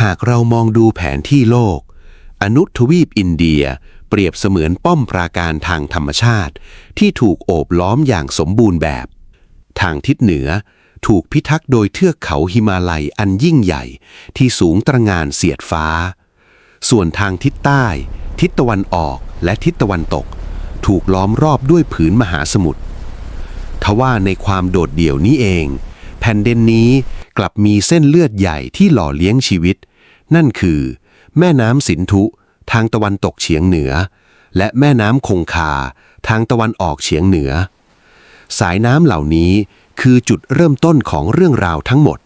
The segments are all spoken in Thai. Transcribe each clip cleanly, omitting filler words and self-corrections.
ากเรามองดูแผนที่โลกอนุทวีปอินเดียเปรียบเสมือนป้อมปราการทางธรรมชาติที่ถูกโอบล้อมอย่างสมบูรณ์แบบทางทิศเหนือถูกพิทักษ์โดยเทือกเขาหิมาลัยอันยิ่งใหญ่ที่สูงตระหง่านเสียดฟ้าส่วนทางทิศใต้ทิศตะวันออกและทิศตะวันตกถูกล้อมรอบด้วยผืนมหาสมุทรทว่าในความโดดเดี่ยวนี้เองแผ่นดินนี้กลับมีเส้นเลือดใหญ่ที่หล่อเลี้ยงชีวิตนั่นคือแม่น้ำสินธุทางตะวันตกเฉียงเหนือและแม่น้ำคงคาทางตะวันออกเฉียงเหนือสายน้ำเหล่านี้คือจุดเริ่มต้นของเรื่องราวทั้งหมด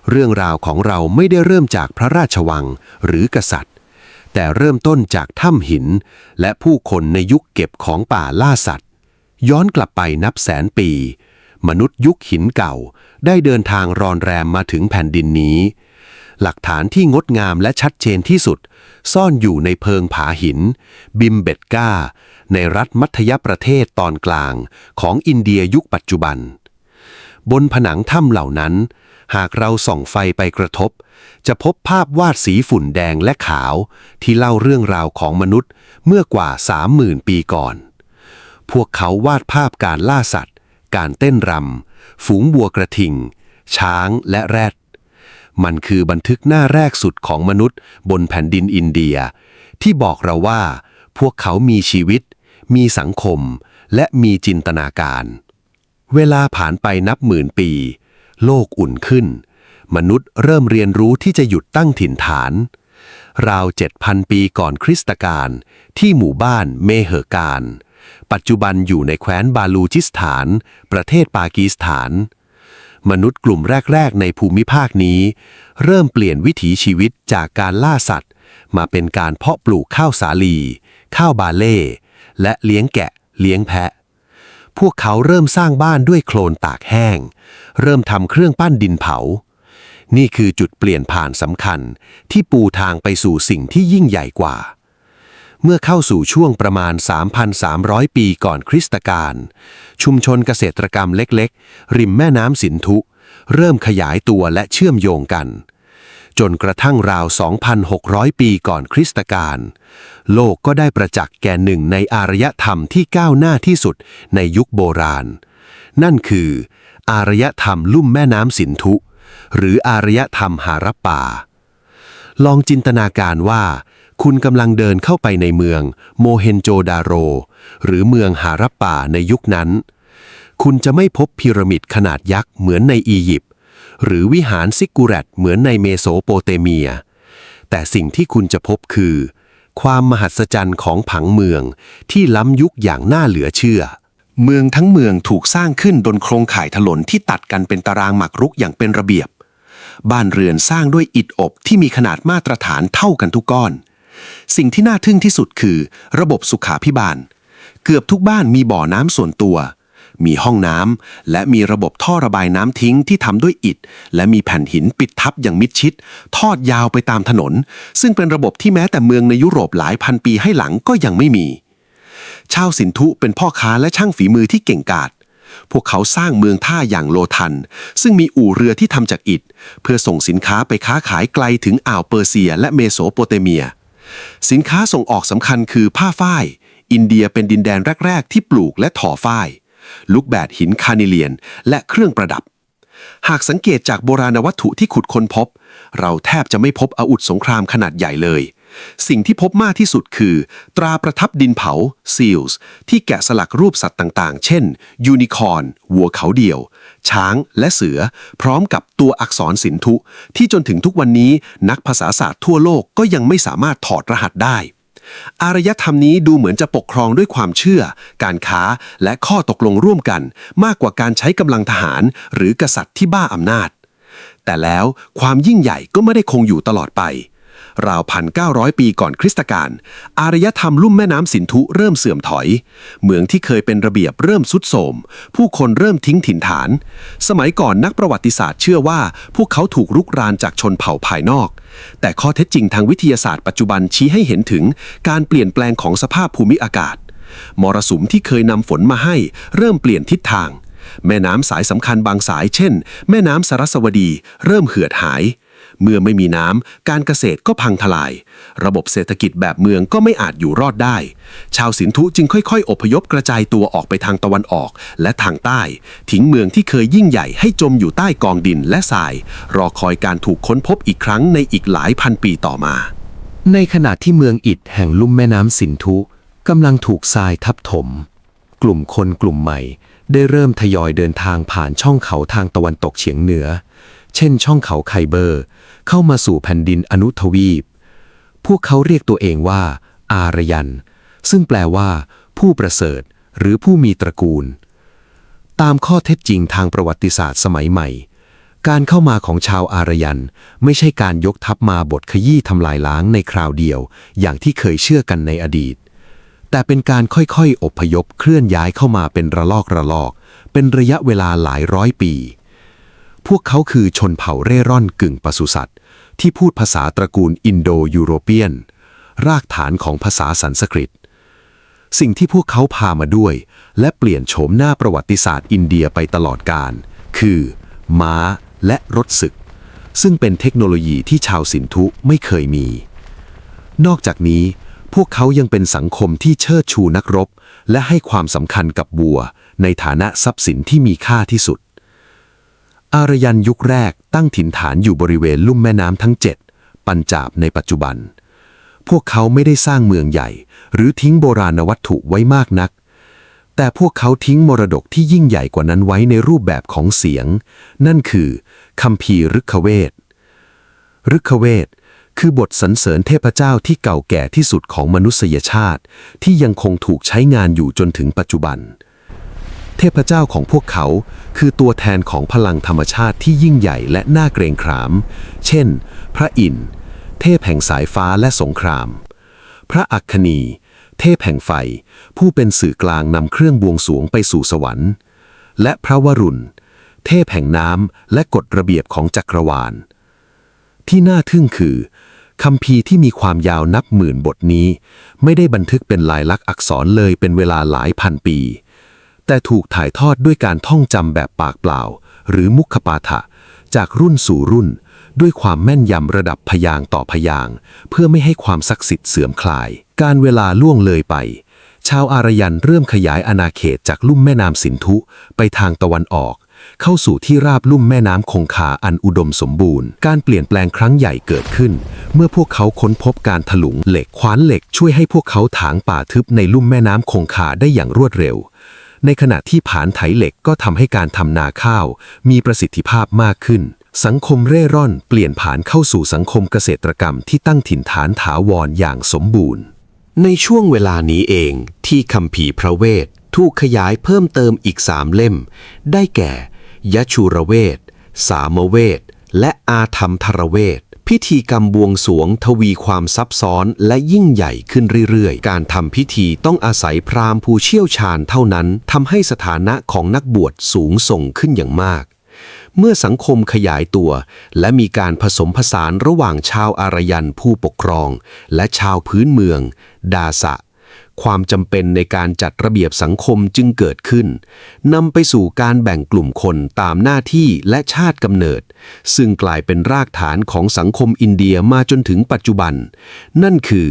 เรื่องราวของเราไม่ได้เริ่มจากพระราชวังหรือกษัตริย์แต่เริ่มต้นจากถ้ำหินและผู้คนในยุคเก็บของป่าล่าสัตว์ย้อนกลับไปนับแสนปีมนุษย์ยุคหินเก่าได้เดินทางรอนแรมมาถึงแผ่นดินนี้หลักฐานที่งดงามและชัดเจนที่สุดซ่อนอยู่ในเพิงผาหินบิมเบตกาในรัฐมัธยประเทศตอนกลางของอินเดียยุคปัจจุบันบนผนังถ้ำเหล่านั้นหากเราส่องไฟไปกระทบจะพบภาพวาดสีฝุ่นแดงและขาวที่เล่าเรื่องราวของมนุษย์เมื่อกว่า 30,000 ปีก่อนพวกเขาวาดภาพการล่าสัตว์การเต้นรำฝูงวัวกระทิงช้างและแรดมันคือบันทึกหน้าแรกสุดของมนุษย์บนแผ่นดินอินเดียที่บอกเราว่าพวกเขามีชีวิตมีสังคมและมีจินตนาการเวลาผ่านไปนับหมื่นปีโลกอุ่นขึ้นมนุษย์เริ่มเรียนรู้ที่จะหยุดตั้งถิ่นฐานราว 7,000 ปีก่อนคริสตกาลที่หมู่บ้านเมเหกาลปัจจุบันอยู่ในแคว้นบาลูชิสถานประเทศปากีสถานมนุษย์กลุ่มแรกๆในภูมิภาคนี้เริ่มเปลี่ยนวิถีชีวิตจากการล่าสัตว์มาเป็นการเพาะปลูกข้าวสาลีข้าวบาเล่และเลี้ยงแกะเลี้ยงแพะพวกเขาเริ่มสร้างบ้านด้วยโคลนตากแห้งเริ่มทำเครื่องปั้นดินเผานี่คือจุดเปลี่ยนผ่านสำคัญที่ปูทางไปสู่สิ่งที่ยิ่งใหญ่กว่าเมื่อเข้าสู่ช่วงประมาณ 3,300 ปีก่อนคริสตกาลชุมชนเกษตรกรรมเล็กๆริมแม่น้ำสินธุเริ่มขยายตัวและเชื่อมโยงกันจนกระทั่งราว 2,600 ปีก่อนคริสตกาลโลกก็ได้ประจักษ์แก่หนึ่งในอารยธรรมที่ก้าวหน้าที่สุดในยุคโบราณนั่นคืออารยธรรมลุ่มแม่น้ำสินธุหรืออารยธรรมฮารัปปาลองจินตนาการว่าคุณกำลังเดินเข้าไปในเมืองโมเฮนโจดาโรหรือเมืองฮารัปปาในยุคนั้นคุณจะไม่พบพีระมิดขนาดยักษ์เหมือนในอียิปต์หรือวิหารซิกกุแรตเหมือนในเมโสโปเตเมียแต่สิ่งที่คุณจะพบคือความมหัศจรรย์ของผังเมืองที่ล้ำยุคอย่างน่าเหลือเชื่อเมืองทั้งเมืองถูกสร้างขึ้นบนโครงข่ายถนนที่ตัดกันเป็นตารางหมากรุกอย่างเป็นระเบียบบ้านเรือนสร้างด้วยอิฐอบที่มีขนาดมาตรฐานเท่ากันทุกก้อนสิ่งที่น่าทึ่งที่สุดคือระบบสุขาภิบาลเกือบทุกบ้านมีบ่อน้ำส่วนตัวมีห้องน้ำและมีระบบท่อระบายน้ำทิ้งที่ทำด้วยอิฐและมีแผ่นหินปิดทับอย่างมิดชิดทอดยาวไปตามถนนซึ่งเป็นระบบที่แม้แต่เมืองในยุโรปหลายพันปีให้หลังก็ยังไม่มีชาวสินธุเป็นพ่อค้าและช่างฝีมือที่เก่งกาจพวกเขาสร้างเมืองท่าอย่างโลทันซึ่งมีอู่เรือที่ทำจากอิฐเพื่อส่งสินค้าไปค้าขายไกลถึงอ่าวเปอร์เซียและเมโสโปเตเมียสินค้าส่งออกสำคัญคือผ้าฝ้ายอินเดียเป็นดินแดนแรกๆที่ปลูกและทอฝ้ายลูกแบดหินคานิเลียนและเครื่องประดับหากสังเกตจากโบราณวัตถุที่ขุดค้นพบเราแทบจะไม่พบอาวุธสงครามขนาดใหญ่เลยสิ่งที่พบมากที่สุดคือตราประทับดินเผา Seals ที่แกะสลักรูปสัตว์ต่างๆเช่นยูนิคอร์นวัวเขาเดี่ยวช้างและเสือพร้อมกับตัวอักษรสินธุที่จนถึงทุกวันนี้นักภาษาศาสตร์ทั่วโลกก็ยังไม่สามารถถอดรหัสได้อารยธรรมนี้ดูเหมือนจะปกครองด้วยความเชื่อการค้าและข้อตกลงร่วมกันมากกว่าการใช้กำลังทหารหรือกษัตริย์ที่บ้าอำนาจแต่แล้วความยิ่งใหญ่ก็ไม่ได้คงอยู่ตลอดไปราว 1,900 ปีก่อนคริสตกาลอารยธรรมลุ่มแม่น้ำสินธุเริ่มเสื่อมถอยเมืองที่เคยเป็นระเบียบเริ่มทรุดโทรมผู้คนเริ่มทิ้งถิ่นฐานสมัยก่อนนักประวัติศาสตร์เชื่อว่าพวกเขาถูกรุกรานจากชนเผ่าภายนอกแต่ข้อเท็จจริงทางวิทยาศาสตร์ปัจจุบันชี้ให้เห็นถึงการเปลี่ยนแปลงของสภาพภูมิอากาศมรสุมที่เคยนำฝนมาให้เริ่มเปลี่ยนทิศทางแม่น้ำสายสำคัญบางสายเช่นแม่น้ำสรัสวดีเริ่มเหือดหาย เมื่อไม่มีน้ำการเกษตรก็พังทลายระบบเศรษฐกิจแบบเมืองก็ไม่อาจอยู่รอดได้ชาวสินธุจึงค่อยๆอพยพกระจายตัวออกไปทางตะวันออกและทางใต้ทิ้งเมืองที่เคยยิ่งใหญ่ให้จมอยู่ใต้กองดินและทรายรอคอยการถูกค้นพบอีกครั้งในอีกหลายพันปีต่อมาในขณะที่เมืองอิฐแห่งลุ่มแม่น้ำสินธุกำลังถูกทรายทับถมกลุ่มคนกลุ่มใหม่ได้เริ่มทยอยเดินทางผ่านช่องเขาทางตะวันตกเฉียงเหนือเช่นช่องเขาไคเบอร์เข้ามาสู่แผ่นดินอนุทวีปพวกเขาเรียกตัวเองว่าอารยันซึ่งแปลว่าผู้ประเสริฐหรือผู้มีตระกูลตามข้อเท็จจริงทางประวัติศาสตร์สมัยใหม่การเข้ามาของชาวอารยันไม่ใช่การยกทัพมาบดขยี้ทำลายล้างในคราวเดียวอย่างที่เคยเชื่อกันในอดีตแต่เป็นการค่อยๆอพยพเคลื่อนย้ายเข้ามาเป็นระลอกเป็นระยะเวลาหลายร้อยปีพวกเขาคือชนเผ่าเร่ร่อนกึ่งปศุสัตว์ที่พูดภาษาตระกูลอินโดยูโรเปียนรากฐานของภาษาสันสกฤตสิ่งที่พวกเขาพามาด้วยและเปลี่ยนโฉมหน้าประวัติศาสตร์อินเดียไปตลอดกาลคือม้าและรถศึกซึ่งเป็นเทคโนโลยีที่ชาวสินธุไม่เคยมีนอกจากนี้พวกเขายังเป็นสังคมที่เชิดชูนักรบและให้ความสำคัญกับวัวในฐานะทรัพย์สินที่มีค่าที่สุดอารยันยุคแรกตั้งถิ่นฐานอยู่บริเวณลุ่มแม่น้ำทั้ง7ปัญจาบในปัจจุบันพวกเขาไม่ได้สร้างเมืองใหญ่หรือทิ้งโบราณวัตถุไว้มากนักแต่พวกเขาทิ้งมรดกที่ยิ่งใหญ่กว่านั้นไว้ในรูปแบบของเสียงนั่นคือคัมภีร์ฤกขเวทฤกขเวทคือบทสรรเสริญเทพเจ้าที่เก่าแก่ที่สุดของมนุษยชาติที่ยังคงถูกใช้งานอยู่จนถึงปัจจุบันเทพเจ้าของพวกเขาคือตัวแทนของพลังธรรมชาติที่ยิ่งใหญ่และน่าเกรงขามเช่นพระอินทร์เทพแห่งสายฟ้าและสงครามพระอัคคณีเทพแห่งไฟผู้เป็นสื่อกลางนำเครื่องบวงสรวงไปสู่สวรรค์และพระวรุณเทพแห่งน้ำและกฎระเบียบของจักรวาลที่น่าทึ่งคือคัมภีร์ที่มีความยาวนับหมื่นบทนี้ไม่ได้บันทึกเป็นลายลักษณ์อักษรเลยเป็นเวลาหลายพันปีแต่ถูกถ่ายทอดด้วยการท่องจำแบบปากเปล่าหรือมุขปาฐะจากรุ่นสู่รุ่นด้วยความแม่นยำระดับพยางค์ต่อพยางค์เพื่อไม่ให้ความศักดิ์สิทธิ์เสื่อมคลายการเวลาล่วงเลยไปชาวอารยันเริ่มขยายอาณาเขตจากลุ่มแม่น้ำสินธุไปทางตะวันออกเข้าสู่ที่ราบลุ่มแม่น้ำคงคาอันอุดมสมบูรณ์การเปลี่ยนแปลงครั้งใหญ่เกิดขึ้นเมื่อพวกเขาค้นพบการถลุงเหล็กขวานเหล็กช่วยให้พวกเขาถางป่าทึบในลุ่มแม่น้ำคงคาได้อย่างรวดเร็วในขณะที่ผานไถเหล็กก็ทำให้การทำนาข้าวมีประสิทธิภาพมากขึ้นสังคมเร่ร่อนเปลี่ยนผ่านเข้าสู่สังคมเกษตรกรรมที่ตั้งถิ่นฐานถาวรอย่างสมบูรณ์ในช่วงเวลานี้เองที่คัมภีร์พระเวทถูกขยายเพิ่มเติมอีก3เล่มได้แก่ยชูรเวทสามเวทและอาธรรมธรเวทพิธีกรรมบวงสรวงทวีความซับซ้อนและยิ่งใหญ่ขึ้นเรื่อยๆการทำพิธีต้องอาศัยพราหมณ์ผู้เชี่ยวชาญเท่านั้นทำให้สถานะของนักบวชสูงส่งขึ้นอย่างมากเมื่อสังคมขยายตัวและมีการผสมผสานระหว่างชาวอารยันผู้ปกครองและชาวพื้นเมืองดาสะความจำเป็นในการจัดระเบียบสังคมจึงเกิดขึ้นนำไปสู่การแบ่งกลุ่มคนตามหน้าที่และชาติกำเนิดซึ่งกลายเป็นรากฐานของสังคมอินเดียมาจนถึงปัจจุบันนั่นคือ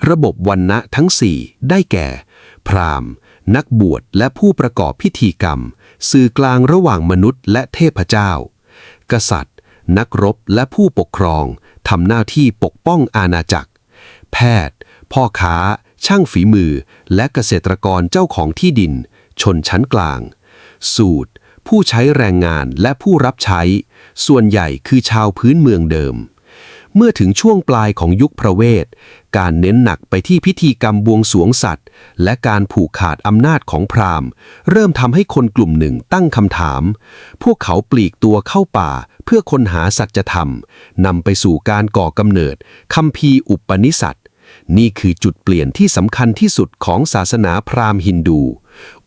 ระบบวรรณะทั้ง4ได้แก่พราหมณ์นักบวชและผู้ประกอบพิธีกรรมสื่อกลางระหว่างมนุษย์และเทพเจ้ากษัตริย์นักรบและผู้ปกครองทำหน้าที่ปกป้องอาณาจักรแพทย์พ่อค้าช่างฝีมือและเกษตรกรเจ้าของที่ดินชนชั้นกลางสูตรผู้ใช้แรงงานและผู้รับใช้ส่วนใหญ่คือชาวพื้นเมืองเดิมเมื่อถึงช่วงปลายของยุคพระเวทการเน้นหนักไปที่พิธีกรรมบวงสรวงสัตว์และการผูกขาดอำนาจของพราหมณ์เริ่มทำให้คนกลุ่มหนึ่งตั้งคำถามพวกเขาปลีกตัวเข้าป่าเพื่อค้นหาสัจธรรมนำไปสู่การก่อกำเนิดคัมภีร์อุปนิษัทนี่คือจุดเปลี่ยนที่สำคัญที่สุดของศาสนาพราหมณ์ฮินดู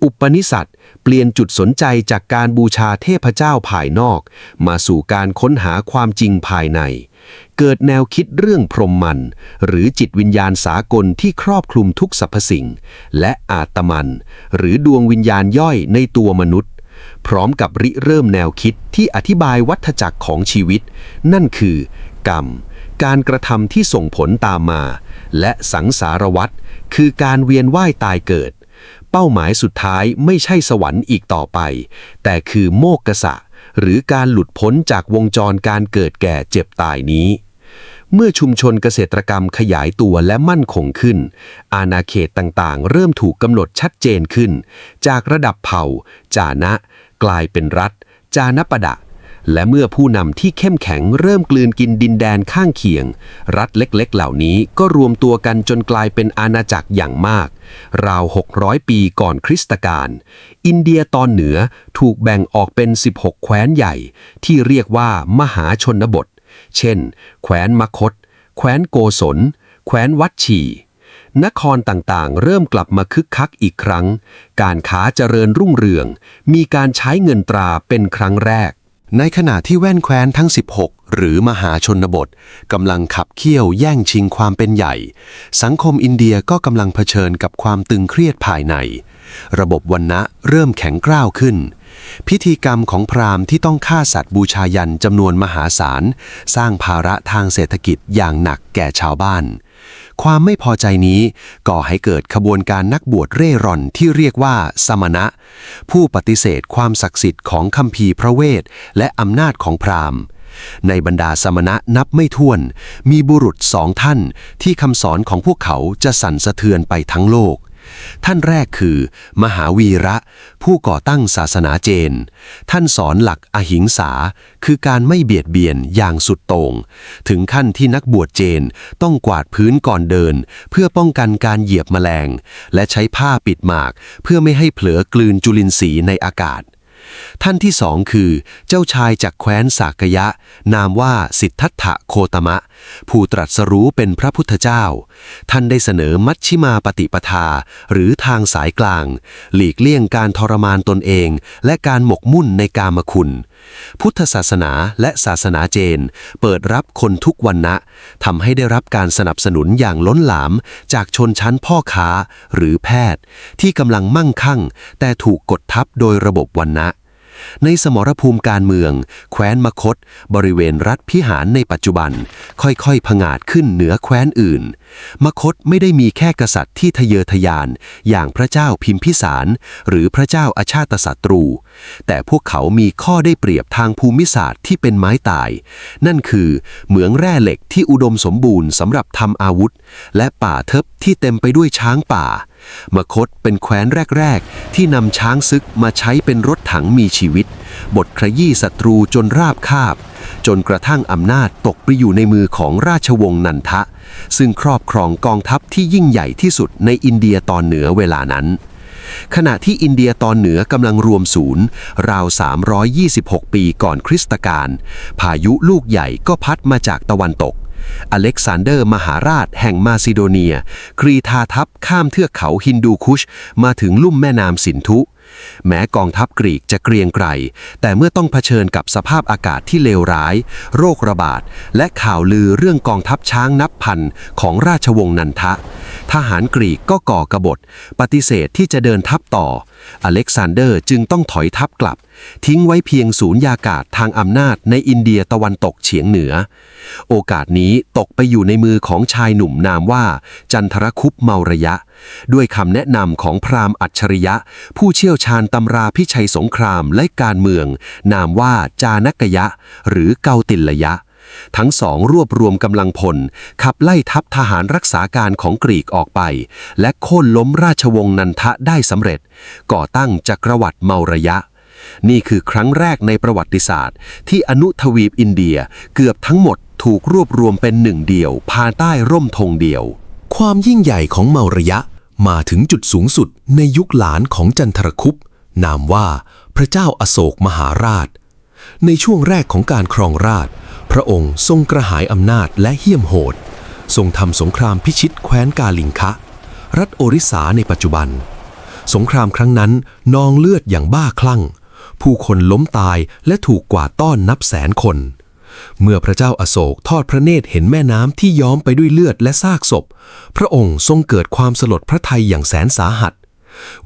อุปนิษัทเปลี่ยนจุดสนใจจากการบูชาเทพเจ้าภายนอกมาสู่การค้นหาความจริงภายในเกิดแนวคิดเรื่องพรหมมันหรือจิตวิญญาณสากลที่ครอบคลุมทุกสรรพสิ่งและอาตมันหรือดวงวิญญาณย่อยในตัวมนุษย์พร้อมกับริเริ่มแนวคิดที่อธิบายวัฏจักรของชีวิตนั่นคือ กรรมการกระทำที่ส่งผลตามมาและสังสารวัฏคือการเวียนว่ายตายเกิดเป้าหมายสุดท้ายไม่ใช่สวรรค์อีกต่อไปแต่คือโมกขะหรือการหลุดพ้นจากวงจรการเกิดแก่เจ็บตายนี้เมื่อชุมชนเกษตรกรรมขยายตัวและมั่นคงขึ้นอาณาเขตต่างๆเริ่มถูกกำหนดชัดเจนขึ้นจากระดับเผ่าจานะกลายเป็นรัฐจานปดะและเมื่อผู้นำที่เข้มแข็งเริ่มกลืนกินดินแดนข้างเคียงรัฐเล็กๆเหล่านี้ก็รวมตัวกันจนกลายเป็นอาณาจักรอย่างมากราว600 ปีก่อนคริสตกาลอินเดียตอนเหนือถูกแบ่งออกเป็น16แคว้นใหญ่ที่เรียกว่ามหาชนบทเช่นแคว้นมคธแคว้นโกศลแคว้นวัดชีนครต่างๆเริ่มกลับมาคึกคักอีกครั้งการค้าเจริญรุ่งเรืองมีการใช้เงินตราเป็นครั้งแรกในขณะที่แว่นแคว้นทั้ง16หรือมหาชนบทกำลังขับเคี่ยวแย่งชิงความเป็นใหญ่สังคมอินเดียก็กำลังเผชิญกับความตึงเครียดภายในระบบวรรณะเริ่มแข็งกร้าวขึ้นพิธีกรรมของพราหมณ์ที่ต้องฆ่าสัตว์บูชายันจำนวนมหาศาลสร้างภาระทางเศรษฐกิจอย่างหนักแก่ชาวบ้านความไม่พอใจนี้ก่อให้เกิดขบวนการนักบวชเร่ร่อนที่เรียกว่าสมณะผู้ปฏิเสธความศักดิ์สิทธิ์ของคัมภีร์พระเวทและอำนาจของพราหมณ์ในบรรดาสมณะนับไม่ถ้วนมีบุรุษ2 ท่านที่คำสอนของพวกเขาจะสั่นสะเทือนไปทั้งโลกท่านแรกคือมหาวีระผู้ก่อตั้งศาสนาเจนท่านสอนหลักอหิงสาคือการไม่เบียดเบียนอย่างสุดโต่งถึงขั้นที่นักบวชเจนต้องกวาดพื้นก่อนเดินเพื่อป้องกันการเหยียบแมลงและใช้ผ้าปิดหมากเพื่อไม่ให้เผลอกลืนจุลินทรีย์ในอากาศท่านที่2คือเจ้าชายจากแคว้นสากยะนามว่าสิทธัตถะโคตมะผู้ตรัสรู้เป็นพระพุทธเจ้าท่านได้เสนอมัชฌิมาปฏิปทาหรือทางสายกลางหลีกเลี่ยงการทรมานตนเองและการหมกมุ่นในกามคุณพุทธศาสนาและศาสนาเจนเปิดรับคนทุกวรรณะทำให้ได้รับการสนับสนุนอย่างล้นหลามจากชนชั้นพ่อค้าหรือแพทย์ที่กำลังมั่งคั่งแต่ถูกกดทับโดยระบบวรรณะในสมรภูมิการเมืองแคว้นมคธบริเวณรัฐพิหารในปัจจุบันค่อยๆผงาดขึ้นเหนือแคว้นอื่นมคธไม่ได้มีแค่กษัตริย์ที่ทะเยอทะยานอย่างพระเจ้าพิมพิสารหรือพระเจ้าอาชาตศัตรูแต่พวกเขามีข้อได้เปรียบทางภูมิศาสตร์ที่เป็นไม้ตายนั่นคือเหมืองแร่เหล็กที่อุดมสมบูรณ์สำหรับทำอาวุธและป่าเทิบที่เต็มไปด้วยช้างป่ามคธเป็นแคว้นแรกๆที่นำช้างศึกมาใช้เป็นรถถังมีชีวิตบทขยี้ศัตรูจนราบคาบจนกระทั่งอำนาจตกไปอยู่ในมือของราชวงศ์นันทะซึ่งครอบครองกองทัพที่ยิ่งใหญ่ที่สุดในอินเดียตอนเหนือเวลานั้นขณะที่อินเดียตอนเหนือกำลังรวมศูนย์ราว326 ปีก่อนคริสตกาลพายุลูกใหญ่ก็พัดมาจากตะวันตกอเล็กซานเดอร์มหาราชแห่งมาซิโดเนียกรีธาทัพข้ามเทือกเขาฮินดูคุชมาถึงลุ่มแม่น้ำสินธุแม้กองทัพกรีกจะเกรียงไกรแต่เมื่อต้องเผชิญกับสภาพอากาศที่เลวร้ายโรคระบาดและข่าวลือเรื่องกองทัพช้างนับพันของราชวงศ์นันทะทหารกรีกก็ก่อกบฏปฏิเสธที่จะเดินทัพต่ออเล็กซานเดอร์จึงต้องถอยทัพกลับทิ้งไว้เพียงศูนยากาศทางอำนาจในอินเดียตะวันตกเฉียงเหนือโอกาสนี้ตกไปอยู่ในมือของชายหนุ่มนามว่าจันทรคุปต์เมาระยะด้วยคำแนะนำของพราหมณ์อัจฉริยะผู้เชี่ยวชาญตำราพิชัยสงครามและการเมืองนามว่าจานกยะหรือเกาติลยะทั้งสองรวบรวมกำลังพลขับไล่ทัพทหารรักษาการของกรีกออกไปและโค่นล้มราชวงศ์นันทะได้สำเร็จก่อตั้งจักรวรรดิเมาระยะนี่คือครั้งแรกในประวัติศาสตร์ที่อนุทวีปอินเดียเกือบทั้งหมดถูกรวบรวมเป็นหนึ่งเดียวภายใต้ร่มธงเดียวความยิ่งใหญ่ของเมาระยะมาถึงจุดสูงสุดในยุคหลานของจันทรคุปต์นามว่าพระเจ้าอโศกมหาราชในช่วงแรกของการครองราชย์พระองค์ทรงกระหายอำนาจและเหี้ยมโหดทรงทำสงครามพิชิตแคว้นกาลิงคะรัฐโอริสาในปัจจุบันสงครามครั้งนั้นนองเลือดอย่างบ้าคลั่งผู้คนล้มตายและถูกกวาดต้อนนับแสนคนเมื่อพระเจ้าอโศกทอดพระเนตรเห็นแม่น้ำที่ย้อมไปด้วยเลือดและซากศพพระองค์ทรงเกิดความสลดพระทัยอย่างแสนสาหัส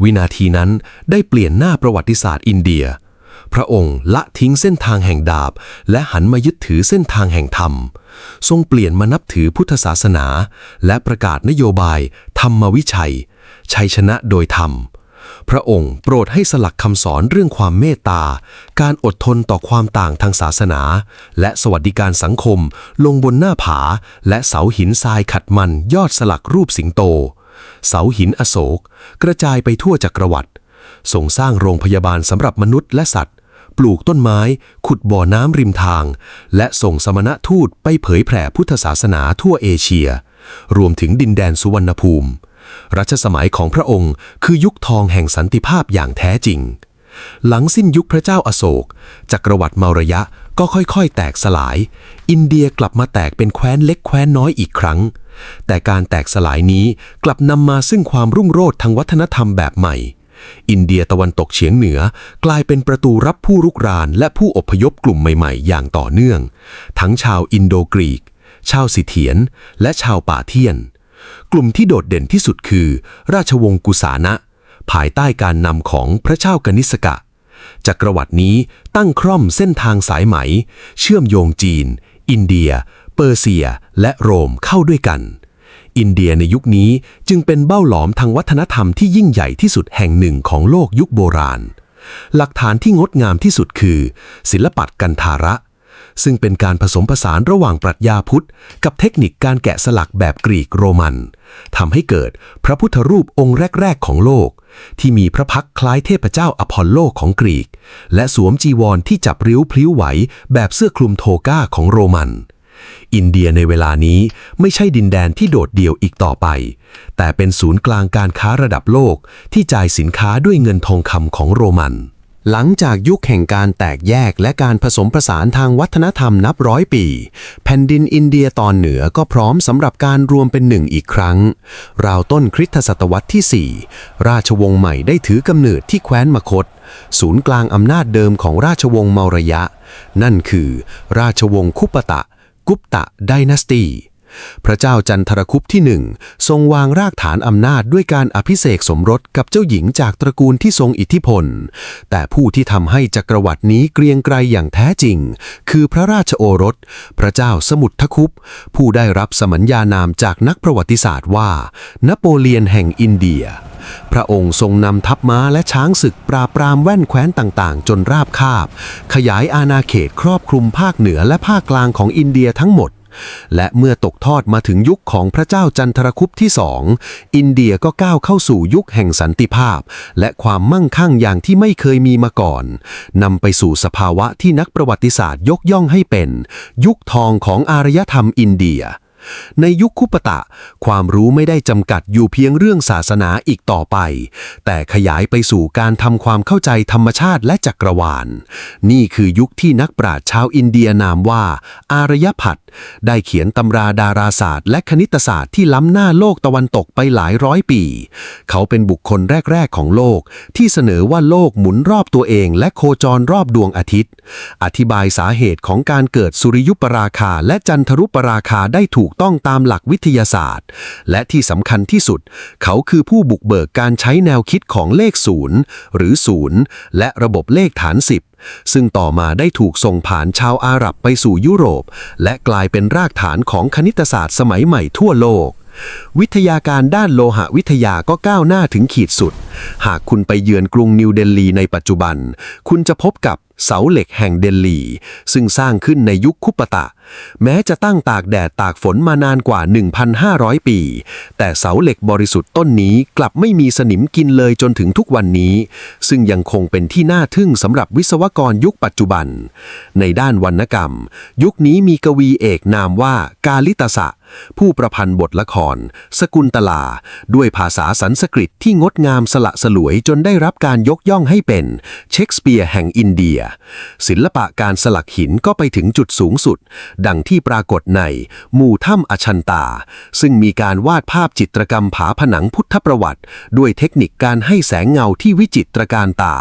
วินาทีนั้นได้เปลี่ยนหน้าประวัติศาสตร์อินเดีย พระองค์ละทิ้งเส้นทางแห่งดาบและหันมายึดถือเส้นทางแห่งธรรมทรงเปลี่ยนมานับถือพุทธศาสนาและประกาศนโยบายธรรมวิชัยชัยชนะโดยธรรมพระองค์โปรดให้สลักคำสอนเรื่องความเมตตาการอดทนต่อความต่างทางศาสนาและสวัสดิการสังคมลงบนหน้าผาและเสาหินทรายขัดมันยอดสลักรูปสิงโตเสาหินอโศกกระจายไปทั่วจักรวรรดิทรงสร้างโรงพยาบาลสำหรับมนุษย์และสัตว์ปลูกต้นไม้ขุดบ่อน้ำริมทางและส่งสมณทูตไปเผยแผ่พุทธศาสนาทั่วเอเชียรวมถึงดินแดนสุวรรณภูมิรัชสมัยของพระองค์คือยุคทองแห่งสันติภาพอย่างแท้จริงหลังสิ้นยุคพระเจ้าอโศกจักรวรรดิมௌรยะก็ค่อยๆแตกสลายอินเดียกลับมาแตกเป็นแคว้นเล็กแคว้นน้อยอีกครั้งแต่การแตกสลายนี้กลับนำมาซึ่งความรุ่งโรจน์ทางวัฒนธรรมแบบใหม่อินเดียตะวันตกเฉียงเหนือกลายเป็นประตูรับผู้รุกรานและผู้อพยพกลุ่มใหม่ๆอย่างต่อเนื่องทั้งชาวอินโดกรีกชาวสิเถียนและชาวป่าเทียนกลุ่มที่โดดเด่นที่สุดคือราชวงศ์กุสานะภายใต้การนำของพระเจ้ากนิษกะจักรวรรดินี้ตั้งคร่อมเส้นทางสายไหมเชื่อมโยงจีนอินเดียเปอร์เซียและโรมเข้าด้วยกันอินเดียในยุคนี้จึงเป็นเบ้าหลอมทางวัฒนธรรมที่ยิ่งใหญ่ที่สุดแห่งหนึ่งของโลกยุคโบราณหลักฐานที่งดงามที่สุดคือศิลปะกันธาระซึ่งเป็นการผสมผสานระหว่างปรัชญาพุทธกับเทคนิคการแกะสลักแบบกรีกโรมันทำให้เกิดพระพุทธรูปองค์แรกๆของโลกที่มีพระพักตร์คล้ายเทพเจ้าอพอลโลของกรีกและสวมจีวรที่จับริ้วพลิ้วไหวแบบเสื้อคลุมโทก้าของโรมันอินเดียในเวลานี้ไม่ใช่ดินแดนที่โดดเดี่ยวอีกต่อไปแต่เป็นศูนย์กลางการค้าระดับโลกที่จ่ายสินค้าด้วยเงินทองคำของโรมันหลังจากยุคแห่งการแตกแยกและการผสมผสานทางวัฒนธรรมนับร้อยปีแผ่นดินอินเดียตอนเหนือก็พร้อมสำหรับการรวมเป็นหนึ่งอีกครั้งราวต้นคริสตศตวรรษที่ 4ราชวงศ์ใหม่ได้ถือกำเนิดที่แคว้นมคธศูนย์กลางอำนาจเดิมของราชวงศ์เมารยะนั่นคือราชวงศ์คุปตะกุปตะไดนาสตีพระเจ้าจันทรคุปที่ 1ทรงวางรากฐานอำนาจด้วยการอภิเษกสมรสกับเจ้าหญิงจากตระกูลที่ทรงอิทธิพลแต่ผู้ที่ทำให้จักรวรรดินี้เกรียงไกรอย่างแท้จริงคือพระราชโอรสพระเจ้าสมุทรคุปผู้ได้รับสมัญญานามจากนักประวัติศาสตร์ว่านโปเลียนแห่งอินเดียพระองค์ทรงนำทัพม้าและช้างศึกปราบปรามแว่นแคว้นต่างๆจนราบคาบขยายอาณาเขตครอบคลุมภาคเหนือและภาคกลางของอินเดียทั้งหมดและเมื่อตกทอดมาถึงยุคของพระเจ้าจันทรคุปที่ 2อินเดียก็ก้าวเข้าสู่ยุคแห่งสันติภาพและความมั่งคั่งอย่างที่ไม่เคยมีมาก่อนนำไปสู่สภาวะที่นักประวัติศาสตร์ยกย่องให้เป็นยุคทองของอารยธรรมอินเดียในยุคคุปตะความรู้ไม่ได้จำกัดอยู่เพียงเรื่องศาสนาอีกต่อไปแต่ขยายไปสู่การทำความเข้าใจธรรมชาติและจักรวาลนี่คือยุคที่นักปราชญ์ชาวอินเดียนามว่าอารยผัดได้เขียนตำราดาราศาสตร์และคณิตศาสตร์ที่ล้ำหน้าโลกตะวันตกไปหลายร้อยปีเขาเป็นบุคคลแรกๆของโลกที่เสนอว่าโลกหมุนรอบตัวเองและโคจรรอบดวงอาทิตย์อธิบายสาเหตุของการเกิดสุริยุปราคาและจันทรุปราคาได้ถูกต้องตามหลักวิทยาศาสตร์และที่สำคัญที่สุดเขาคือผู้บุกเบิกการใช้แนวคิดของเลขศูนย์หรือศูนย์และระบบเลขฐาน10ซึ่งต่อมาได้ถูกส่งผ่านชาวอาหรับไปสู่ยุโรปและกลายเป็นรากฐานของคณิตศาสตร์สมัยใหม่ทั่วโลกวิทยาการด้านโลหะวิทยาก็ก้าวหน้าถึงขีดสุดหากคุณไปเยือนกรุงนิวเดลีในปัจจุบันคุณจะพบกับเสาเหล็กแห่งเดลีซึ่งสร้างขึ้นในยุคคุปตะแม้จะตั้งตากแดดตากฝนมานานกว่า 1,500 ปีแต่เสาเหล็กบริสุทธิ์ต้นนี้กลับไม่มีสนิมกินเลยจนถึงทุกวันนี้ซึ่งยังคงเป็นที่น่าทึ่งสำหรับวิศวกรยุคปัจจุบันในด้านวรรณกรรมยุคนี้มีกวีเอกนามว่ากาลิตสะผู้ประพันธ์บทละครสกุลตลาด้วยภาษาสันสกฤตที่งดงามสละสลวยจนได้รับการยกย่องให้เป็นเชคสเปียร์แห่งอินเดียศิลปะการสลักหินก็ไปถึงจุดสูงสุดดังที่ปรากฏในหมู่ถ้ำอชันตาซึ่งมีการวาดภาพจิตรกรรมผาผนังพุทธประวัติด้วยเทคนิคการให้แสงเงาที่วิจิตรการตา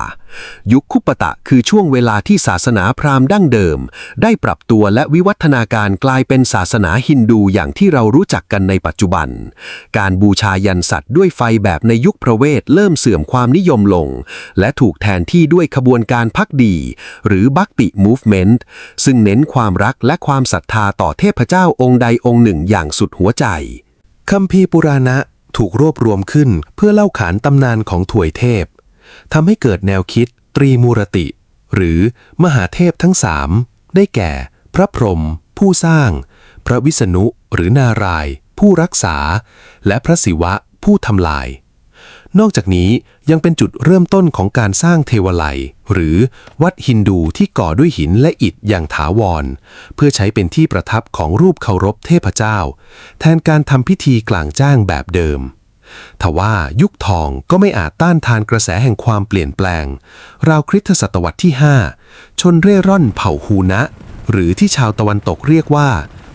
ยุคคุปตะคือช่วงเวลาที่ศาสนาพราหมณ์ดั้งเดิมได้ปรับตัวและวิวัฒนาการกลายเป็นศาสนาฮินดูอย่างที่เรารู้จักกันในปัจจุบันการบูชายันสัตว์ด้วยไฟแบบในยุคพระเวทเริ่มเสื่อมความนิยมลงและถูกแทนที่ด้วยขบวนการภักดีหรือบักติมูฟเมนต์ซึ่งเน้นความรักและความศรัทธาต่อเทพเจ้าองค์ใดองค์หนึ่งอย่างสุดหัวใจคัมภีร์ปุราณะถูกรวบรวมขึ้นเพื่อเล่าขานตำนานของถวยเทพทำให้เกิดแนวคิดตรีมูรติ หรือมหาเทพทั้งสามได้แก่ พระพรหมผู้สร้าง พระวิษณุหรือนารายณ์ผู้รักษา และพระศิวะผู้ทำลายนอกจากนี้ยังเป็นจุดเริ่มต้นของการสร้างเทวาลัยหรือวัดฮินดูที่ก่อด้วยหินและอิฐอย่างถาวรเพื่อใช้เป็นที่ประทับของรูปเคารพเทพเจ้าแทนการทำพิธีกลางจ้างแบบเดิมทว่ายุคทองก็ไม่อาจต้านทานกระแสแห่งความเปลี่ยนแปลงราวคริสตศตวรรษที่ 5ชนเร่ร่อนเผ่าฮูนะหรือที่ชาวตะวันตกเรียกว่า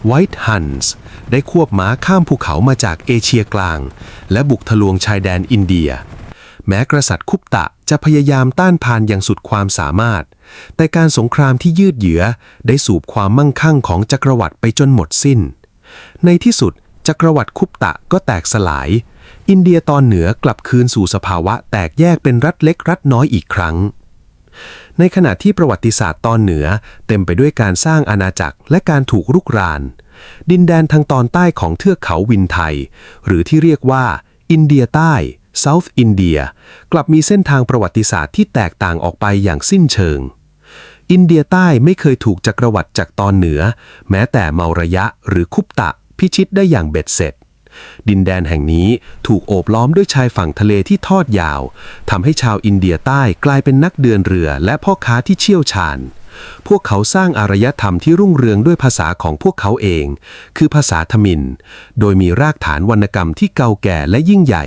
White Huns ได้ควบม้าข้ามภูเขามาจากเอเชียกลางและบุกทะลวงชายแดนอินเดียแม้กษัตริย์คุปตะจะพยายามต้านทานอย่างสุดความสามารถแต่การสงครามที่ยืดเยื้อได้สูบความมั่งคั่งของจักรวรรดิไปจนหมดสิ้นในที่สุดจักรวรรดิคุปตะก็แตกสลายอินเดียตอนเหนือกลับคืนสู่สภาวะแตกแยกเป็นรัฐเล็กรัฐน้อยอีกครั้งในขณะที่ประวัติศาสตร์ตอนเหนือเต็มไปด้วยการสร้างอาณาจักรและการถูกรุกรานดินแดนทางตอนใต้ของเทือกเขาวินไทยหรือที่เรียกว่าอินเดียใต้ South India กลับมีเส้นทางประวัติศาสตร์ที่แตกต่างออกไปอย่างสิ้นเชิงอินเดียใต้ไม่เคยถูกจักรวรรดิจากตอนเหนือแม้แต่เมาระยะหรือคุปตะพิชิตได้อย่างเบ็ดเสร็จดินแดนแห่งนี้ถูกโอบล้อมด้วยชายฝั่งทะเลที่ทอดยาวทำให้ชาวอินเดียใต้กลายเป็นนักเดินเรือและพ่อค้าที่เชี่ยวชาญพวกเขาสร้างอารยธรรมที่รุ่งเรืองด้วยภาษาของพวกเขาเองคือภาษาทมิฬโดยมีรากฐานวรรณกรรมที่เก่าแก่และยิ่งใหญ่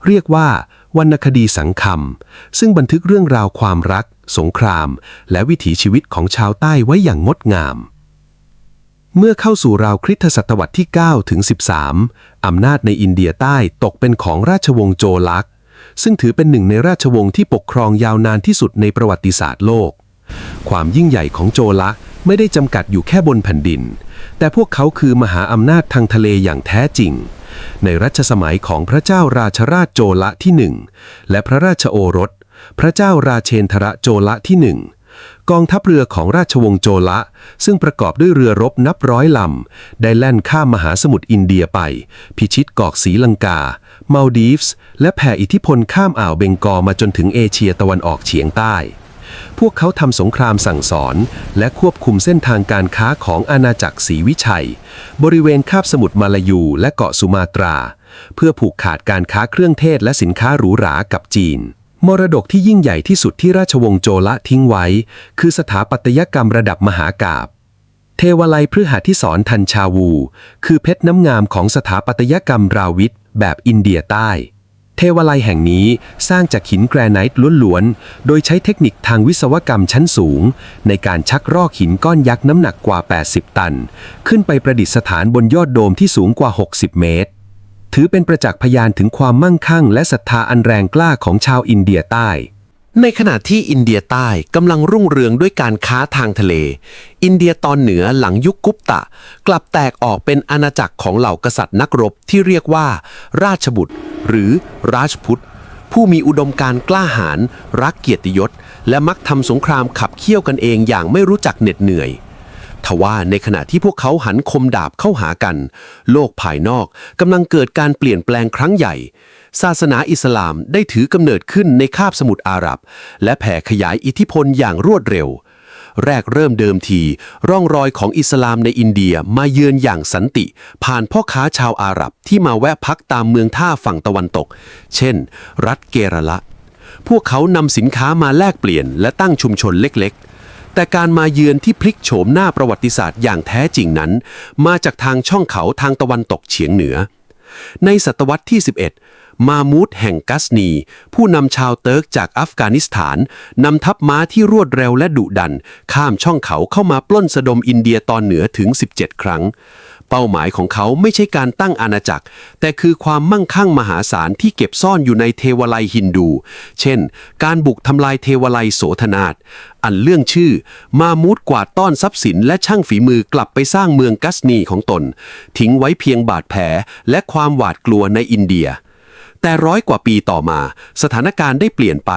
เรียกว่าวรรณคดีสังคำซึ่งบันทึกเรื่องราวความรักสงครามและวิถีชีวิตของชาวใต้ไว้อย่างงดงามเมื่อเข้าสู่ราวคริสตศตวรรษที่ 9 ถึง 13 อำนาจในอินเดียใต้ตกเป็นของราชวงศ์โจลักซึ่งถือเป็นหนึ่งในราชวงศ์ที่ปกครองยาวนานที่สุดในประวัติศาสตร์โลกความยิ่งใหญ่ของโจลักไม่ได้จำกัดอยู่แค่บนแผ่นดินแต่พวกเขาคือมหาอำนาจทางทะเลอย่างแท้จริงในรัชสมัยของพระเจ้าราชราชโจละที่ 1และพระราชโอรสพระเจ้าราเชนทรโจละที่ 1กองทัพเรือของราชวงศ์โจละซึ่งประกอบด้วยเรือรบนับร้อยลำได้แล่นข้ามมหาสมุทรอินเดียไปพิชิตเกาะศรีลังกามัลดีฟส์และแผ่อิทธิพลข้ามอ่าวเบงกอลมาจนถึงเอเชียตะวันออกเฉียงใต้พวกเขาทำสงครามสั่งสอนและควบคุมเส้นทางการค้าของอาณาจักรศรีวิชัยบริเวณคาบสมุทรมาลายูและเกาะสุมาตราเพื่อผูกขาดการค้าเครื่องเทศและสินค้าหรูหรากับจีนมรดกที่ยิ่งใหญ่ที่สุดที่ราชวงศ์โจละทิ้งไว้คือสถาปัตยกรรมระดับมหากาพย์เทวาลัยพฤหัสที่สอนทันชาวูคือเพชรน้ำงามของสถาปัตยกรรมราวิตแบบอินเดียใต้เทวาลัยแห่งนี้สร้างจากหินแกรไนต์ล้วนๆโดยใช้เทคนิคทางวิศวกรรมชั้นสูงในการชักรอกหินก้อนยักษ์น้ำหนักกว่า80ตันขึ้นไปประดิษฐานบนยอดโดมที่สูงกว่า60เมตรถือเป็นประจักษ์พยานถึงความมั่งคั่งและศรัทธาอันแรงกล้าของชาวอินเดียใต้ในขณะที่อินเดียใต้กำลังรุ่งเรืองด้วยการค้าทางทะเลอินเดียตอนเหนือหลังยุคกุปตะกลับแตกออกเป็นอาณาจักรของเหล่ากษัตริย์นักรบที่เรียกว่าราชบุตรหรือราชพุทธผู้มีอุดมการณ์กล้าหาญรักเกียรติยศและมักทำสงครามขับเคี่ยวกันเองอย่างไม่รู้จักเหน็ดเหนื่อยทว่าในขณะที่พวกเขาหันคมดาบเข้าหากันโลกภายนอกกำลังเกิดการเปลี่ยนแปลงครั้งใหญ่ศาสนาอิสลามได้ถือกำเนิดขึ้นในคาบสมุทรอาหรับและแผ่ขยายอิทธิพลอย่างรวดเร็วแรกเริ่มเดิมทีร่องรอยของอิสลามในอินเดียมาเยือนอย่างสันติผ่านพ่อค้าชาวอาหรับที่มาแวะพักตามเมืองท่าฝั่งตะวันตกเช่นรัฐเกรละพวกเขานำสินค้ามาแลกเปลี่ยนและตั้งชุมชนเล็กๆแต่การมาเยือนที่พลิกโฉมหน้าประวัติศาสตร์อย่างแท้จริงนั้นมาจากทางช่องเขาทางตะวันตกเฉียงเหนือในศตวรรษที่ 11มามูดแห่งกัสนีผู้นำชาวเติร์กจากอัฟกานิสถานนำทัพม้าที่รวดเร็วและดุดันข้ามช่องเขาเข้ามาปล้นสะดมอินเดียตอนเหนือถึง17ครั้ง เป้าหมายของเขาไม่ใช่การตั้งอาณาจักรแต่คือความมั่งคั่งมหาศาลที่เก็บซ่อนอยู่ในเทวไลยฮินดู เช่นการบุกทำลายเทวไลยโสธนาถอันเรื่องชื่อมามูดกวาดต้อนทรัพย์สินและช่างฝีมือกลับไปสร้างเมืองกัสนีของตนทิ้งไว้เพียงบาดแผลและความหวาดกลัวในอินเดียแต่100 กว่าปีต่อมาสถานการณ์ได้เปลี่ยนไป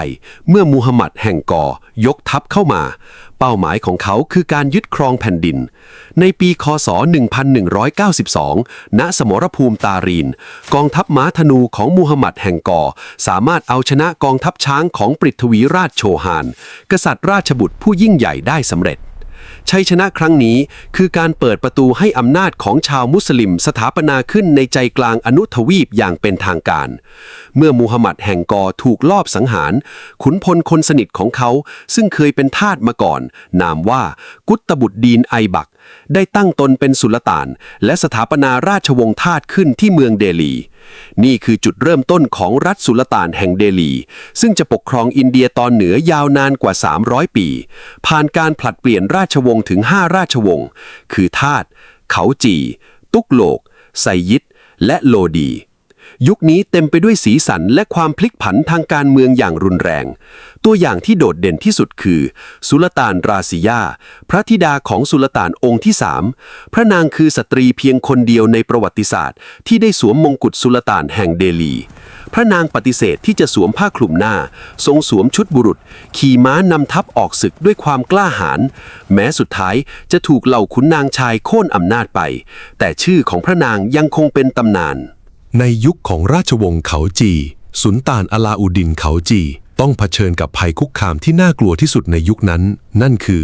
เมื่อมูฮัมหมัดแห่งกอยกทัพเข้ามาเป้าหมายของเขาคือการยึดครองแผ่นดินในปีคศ1192ณสมรภูมิตารีนกองทัพม้าธนูของมูฮัมหมัดแห่งกอสามารถเอาชนะกองทัพช้างของปฤทวีราชโชฮานกษัตริย์ราชบุตรผู้ยิ่งใหญ่ได้สำเร็จชัยชนะครั้งนี้คือการเปิดประตูให้อำนาจของชาวมุสลิมสถาปนาขึ้นในใจกลางอนุทวีปอย่างเป็นทางการเมื่อมูฮัมหมัดแห่งกอถูกลอบสังหารขุนพลคนสนิทของเขาซึ่งเคยเป็นทาสมาก่อนนามว่ากุตบุตรดีนไอบักได้ตั้งตนเป็นสุลต่านและสถาปนาราชวงศ์ทาสขึ้นที่เมืองเดลีนี่คือจุดเริ่มต้นของรัฐสุลต่านแห่งเดลีซึ่งจะปกครองอินเดียตอนเหนือยาวนานกว่า300 ปีผ่านการผลัดเปลี่ยนราชวงศ์ถึง5 ราชวงศ์คือทาสเขาจีตุกโลกไซยิดและโลดียุคนี้เต็มไปด้วยสีสันและความพลิกผันทางการเมืองอย่างรุนแรงตัวอย่างที่โดดเด่นที่สุดคือสุลต่านราซิยาพระธิดาของสุลต่านองค์ที่3พระนางคือสตรีเพียงคนเดียวในประวัติศาสตร์ที่ได้สวมมงกุฎสุลต่านแห่งเดลีพระนางปฏิเสธที่จะสวมผ้าคลุมหน้าทรงสวมชุดบุรุษขี่ม้านำทัพออกศึกด้วยความกล้าหาญแม้สุดท้ายจะถูกเหล่าขุนนางชายโค่นอำนาจไปแต่ชื่อของพระนางยังคงเป็นตำนานในยุคของราชวงศ์เขาจีสุลต่านอลาอุดดินเขาจีต้องเผชิญกับภัยคุกคามที่น่ากลัวที่สุดในยุคนั้นนั่นคือ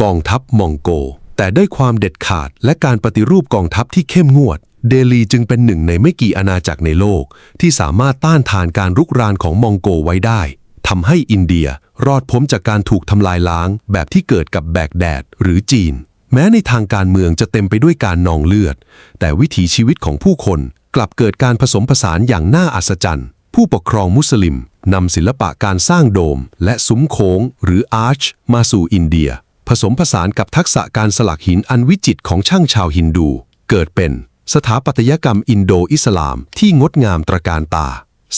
กองทัพมองโกแต่ด้วยความเด็ดขาดและการปฏิรูปกองทัพที่เข้มงวดเดลีจึงเป็นหนึ่งในไม่กี่อาณาจักรในโลกที่สามารถต้านทานการรุกรานของมองโกไว้ได้ทำให้อินเดียรอดพ้นจากการถูกทำลายล้างแบบที่เกิดกับแบกแดดหรือจีนแม้ในทางการเมืองจะเต็มไปด้วยการนองเลือดแต่วิถีชีวิตของผู้คนกลับเกิดการผสมผสานอย่างน่าอัศจรรย์ผู้ปกครองมุสลิมนำศิลปะการสร้างโดมและซุ้มโค้งหรืออาร์ชมาสู่อินเดียผสมผสานกับทักษะการสลักหินอันวิจิตรของช่างชาวฮินดูเกิดเป็นสถาปัตยกรรมอินโดอิสลามที่งดงามตระการตา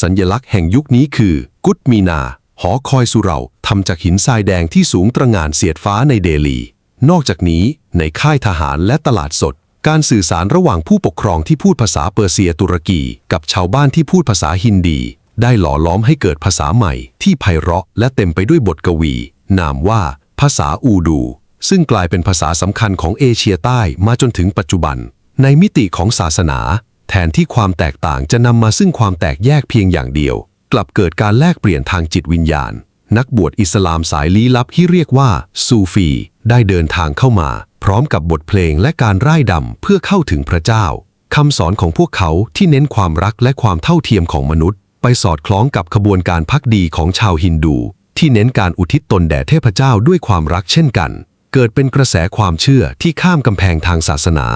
สัญลักษณ์แห่งยุคนี้คือกุตมีนาหอคอยสุเหร่าทำจากหินทรายแดงที่สูงตระหง่านเสียดฟ้าในเดลีนอกจากนี้ในค่ายทหารและตลาดสดการสื่อสารระหว่างผู้ปกครองที่พูดภาษาเปอร์เซียตุรกีกับชาวบ้านที่พูดภาษาฮินดีได้หล่อล้อมให้เกิดภาษาใหม่ที่ไพเราะและเต็มไปด้วยบทกวีนามว่าภาษาอูดูซึ่งกลายเป็นภาษาสำคัญของเอเชียใต้มาจนถึงปัจจุบันในมิติของศาสนาแทนที่ความแตกต่างจะนำมาซึ่งความแตกแยกเพียงอย่างเดียวกลับเกิดการแลกเปลี่ยนทางจิตวิญญาณนักบวชอิสลามสายลี้ลับที่เรียกว่าซูฟีได้เดินทางเข้ามาพร้อมกับบทเพลงและการร่ายดำเพื่อเข้าถึงพระเจ้าคำสอนของพวกเขาที่เน้นความรักและความเท่าเทียมของมนุษย์ไปสอดคล้องกับขบวนการภักดีของชาวฮินดูที่เน้นการอุทิศตนแด่เทพเจ้าด้วยความรักเช่นกันเกิดเป็นกระแสความเชื่อที่ข้ามกำแพงทางศาสนา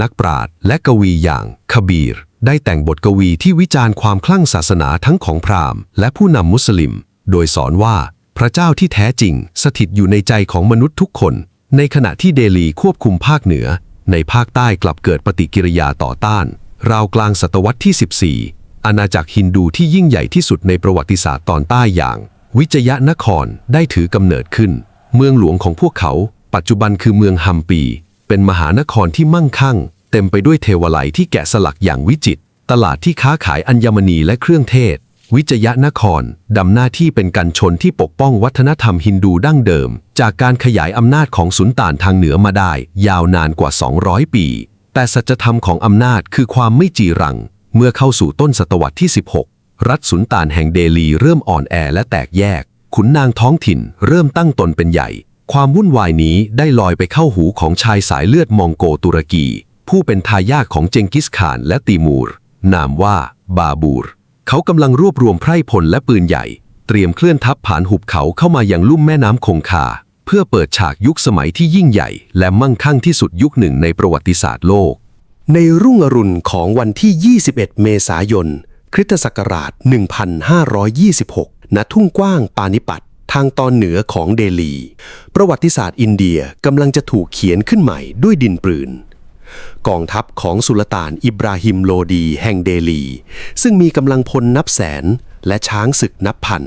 นักปราชญ์และกวีอย่างคบีรได้แต่งบทกวีที่วิจารณ์ความคลั่งศาสนาทั้งของพราหมณ์และผู้นำมุสลิมโดยสอนว่าพระเจ้าที่แท้จริงสถิตอยู่ในใจของมนุษย์ทุกคนในขณะที่เดลีควบคุมภาคเหนือในภาคใต้กลับเกิดปฏิกิริยาต่อต้านราวกลางศตวรรษที่14อาณาจักรฮินดูที่ยิ่งใหญ่ที่สุดในประวัติศาสตร์ตอนใต้อย่างวิจยนครได้ถือกำเนิดขึ้นเมืองหลวงของพวกเขาปัจจุบันคือเมืองฮัมปีเป็นมหานครที่มั่งคั่งเต็มไปด้วยเทวไลยที่แกะสลักอย่างวิจิตรตลาดที่ค้าขายอัญมณีและเครื่องเทศวิจยนครดำหน้าที่เป็นกันชนที่ปกป้องวัฒนธรรมฮินดูดั้งเดิมจากการขยายอำนาจของสุลต่านทางเหนือมาได้ยาวนานกว่า200 ปีแต่สัจธรรมของอำนาจคือความไม่จีรังเมื่อเข้าสู่ต้นศตวรรษที่16รัฐสุลต่านแห่งเดลีเริ่มอ่อนแอและแตกแยกขุนนางท้องถิ่นเริ่มตั้งตนเป็นใหญ่ความวุ่นวายนี้ได้ลอยไปเข้าหูของชายสายเลือดมองโกตุรกีผู้เป็นทายาทของเจงกิสข่านและติมูรนามว่าบาบูรเขากำลังรวบรวมไพร่พลและปืนใหญ่เตรียมเคลื่อนทัพผ่านหุบเขาเข้ามายังลุ่มแม่น้ำคงคาเพื่อเปิดฉากยุคสมัยที่ยิ่งใหญ่และมั่งคั่งที่สุดยุคหนึ่งในประวัติศาสตร์โลกในรุ่งอรุณของวันที่21 เมษายนคริสตศักราช 1526 ณ ทุ่งกว้างปานิปัตทางตอนเหนือของเดลีประวัติศาสตร์อินเดียกำลังจะถูกเขียนขึ้นใหม่ด้วยดินปืน กองทัพของสุลต่านอิบราฮิมโลดีแห่งเดลีซึ่งมีกำลังพลนับแสนและช้างศึกนับพัน